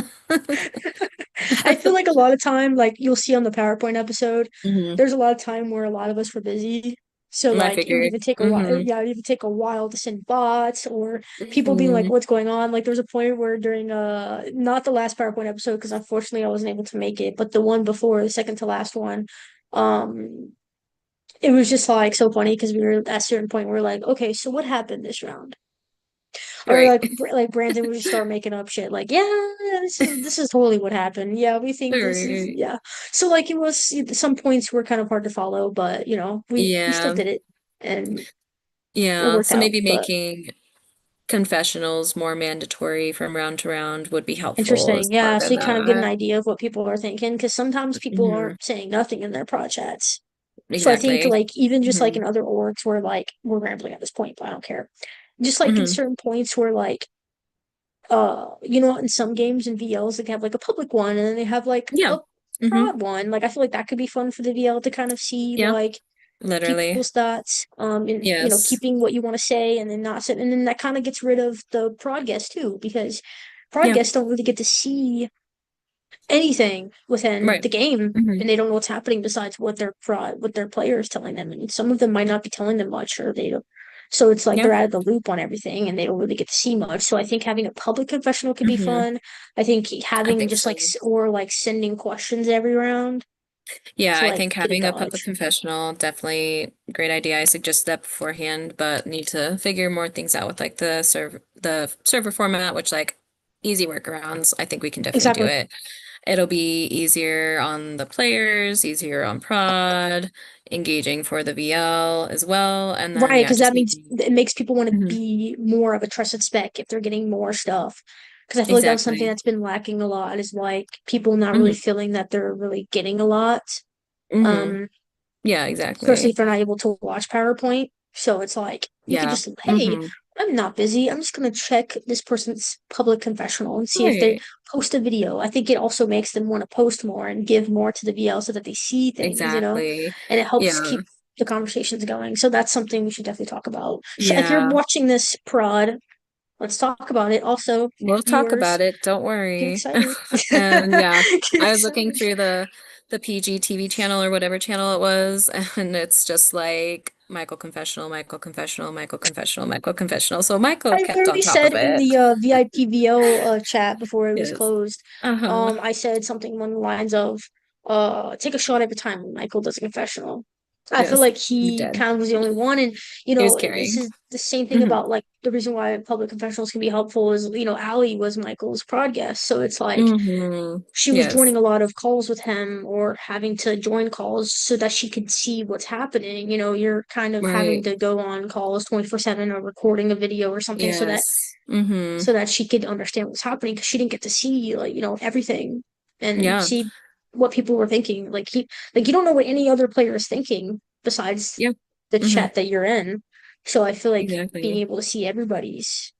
I feel like a lot of time, like you'll see on the PowerPoint episode, Hmm. there's a lot of time where a lot of us were busy. So I like it would figured. even take a while, Hmm. yeah, it would even take a while to send bots or people being like, Hmm. "What's going on?" Like there was a point where during not the last PowerPoint episode because unfortunately I wasn't able to make it, but the one before, the second to last one, um, it was just like so funny because we were at a certain point where we're like, "Okay, so what happened this round?" Or Right. like Brandon would just start making up shit like, yeah, this is totally what happened. Yeah, we think this is Right. yeah. So like it was some points were kind of hard to follow, but we still Yeah. did it. And it Yeah, worked so out. maybe But making confessionals more mandatory from round to round would be helpful as interesting. Yeah, part so of you kind of get an that. idea of what people are thinking because sometimes people Hmm. aren't saying nothing in their prod chats. So I think Exactly. like even just like Hmm. in other orgs where like we're rambling at this point, but I don't care. Just like in Hmm. certain points where like you know, in some games in VLs they have like a public one and then they have like Yeah. a Hmm. prod one. Like I feel like that could be fun for the VL to kind of see Yeah. like Literally. people's thoughts, and you know, Yes. keeping what you want to say and then not say, and then that kind of gets rid of the prod guests too, because prod Yeah. guests don't really get to see anything within Right. the game Hmm. and they don't know what's happening besides what their player is telling them, and some of them might not be telling them much or they don't, so it's like Yeah. they're out of the loop on everything and they don't really get to see much. So I think having a public confessional could be Hmm. fun. I think I having think just so. like or like sending questions every round Yeah, to I like think get a having a public dodge. confessional, definitely great idea. I suggested that beforehand, but need to figure more things out with like the server format, which like easy workarounds. I think we can definitely do Exactly. it. It'll be easier on the players, easier on prod, engaging for the VL as well. And then Right, yeah, because just that means making it makes people want to Mhm. be more of a trusted spec if they're getting more stuff. Because I feel like that was something Exactly. that's been lacking a lot is like people not really Hmm. feeling that they're really getting a lot. Hmm. Um, Yeah, Especially if exactly. they're not able to watch PowerPoint. So it's like you could Yeah. just, hey, Hmm. I'm not busy. I'm just gonna check this person's public confessional and see if they Right. post a video. I think it also makes them want to post more and give more to the VL so that they see things, you know, Exactly. and it helps Yeah. keep the conversations going. So that's something we should definitely talk about. So if you're Yeah. watching this prod, let's talk about it. Also, We'll talk viewers, about it. Don't get worry. excited. And yeah, Get I was looking excited. through the PG TV channel or whatever channel it was, and it's just like Michael confessional, Michael confessional, Michael confessional, Michael confessional. So Michael I kept on literally top said of in it. the VIP VO chat before it was Yes. closed, Uh-huh. I said something along the lines of, take a shot every time Michael does a confessional. I feel Yes. like You he did. kind of was the only one, and you He was know, this carrying. is the same thing Hmm. about like the reason why public confessionals can be helpful is, you know, Allie was Michael's prod guest, so it's like Hmm. she was Yes. joining a lot of calls with him or having to join calls so that she could see what's happening. You know, you're kind of having Right. to go on calls 24/7 or recording a video or something Yes. Hmm. so that she could understand what's happening because she didn't get to see like, you know, everything and Yeah. see what people were thinking. Like you don't know what any other player is thinking besides Yeah. the Hmm. chat that you're in. So I feel like being Exactly. able to see everybody's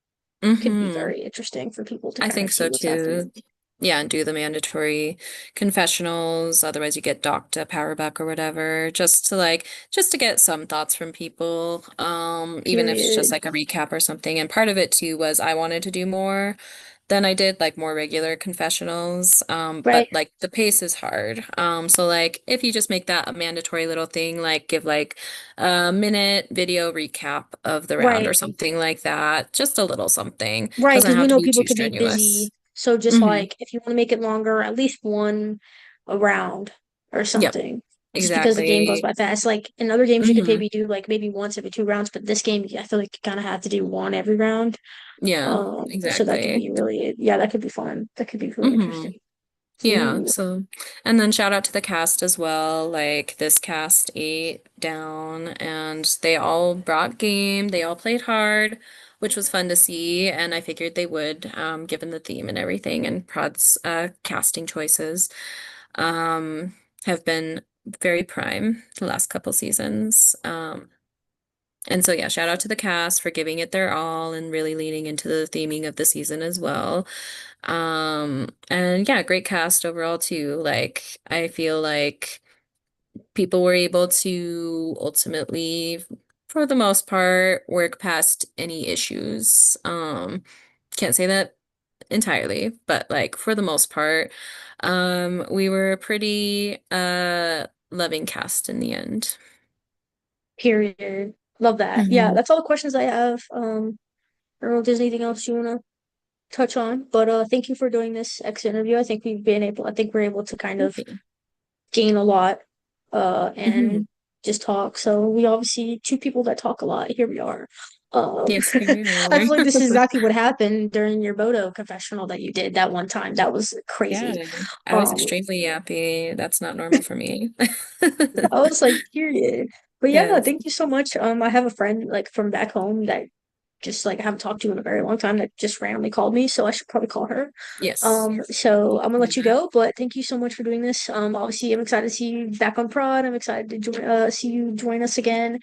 could be Hmm. very interesting for people to I kind think of see so what's happening. too. Yeah, and do the mandatory confessionals. Otherwise, you get docked a power buck or whatever, just to get some thoughts from people. Even if it's just Period. like a recap or something. And part of it too was I wanted to do more than I did like more regular confessionals. Right. But like the pace is hard. So like if you just make that a mandatory little thing, like give like a minute video recap of the round or Right. something like that, just a little something. Right, Doesn't because we have to know be people too could be strenuous. busy. So just Hmm. like if you want to make it longer, at least one around or Yep, something. Just because the game goes exactly. by fast. Like in other games you could Hmm. maybe do like maybe once every 2 rounds, but this game I feel like you kind of have to do one every round. Yeah, So that could exactly. be really, yeah, that could be fun. That could be really Hmm. interesting. Yeah, Ooh, so and then shout out to the cast as well. Like this cast ate down and they all brought game. They all played hard, which was fun to see, and I figured they would, given the theme and everything and Prod's casting choices. Um, have been very prime the last couple seasons. And so, yeah, shout out to the cast for giving it their all and really leaning into the theming of the season as well. And yeah, great cast overall too. Like, I feel like people were able to ultimately, for the most part, work past any issues. Can't say that entirely, but like for the most part, we were a pretty loving cast in the end. period. Love that. Yeah, Hmm. that's all the questions I have. I don't know if there's anything else you wanna touch on, but thank you for doing this X interview. I think we're able to kind of Thank you. gain a lot Hmm. and just talk. So we obviously two people that talk a lot. Here we are. Yes, here we I feel like are. this is exactly what happened during your Bodo confessional that you did that one time. That was crazy. Yeah, I was Um, extremely happy. That's not normal for me. I was like, period. But yeah, Yes. thank you so much. I have a friend like from back home that just like I haven't talked to in a very long time that just randomly called me, so I should probably call her. Yes. So I'm gonna Do let you that. go, but thank you so much for doing this. Obviously I'm excited to see you back on prod. I'm excited to see you join us again.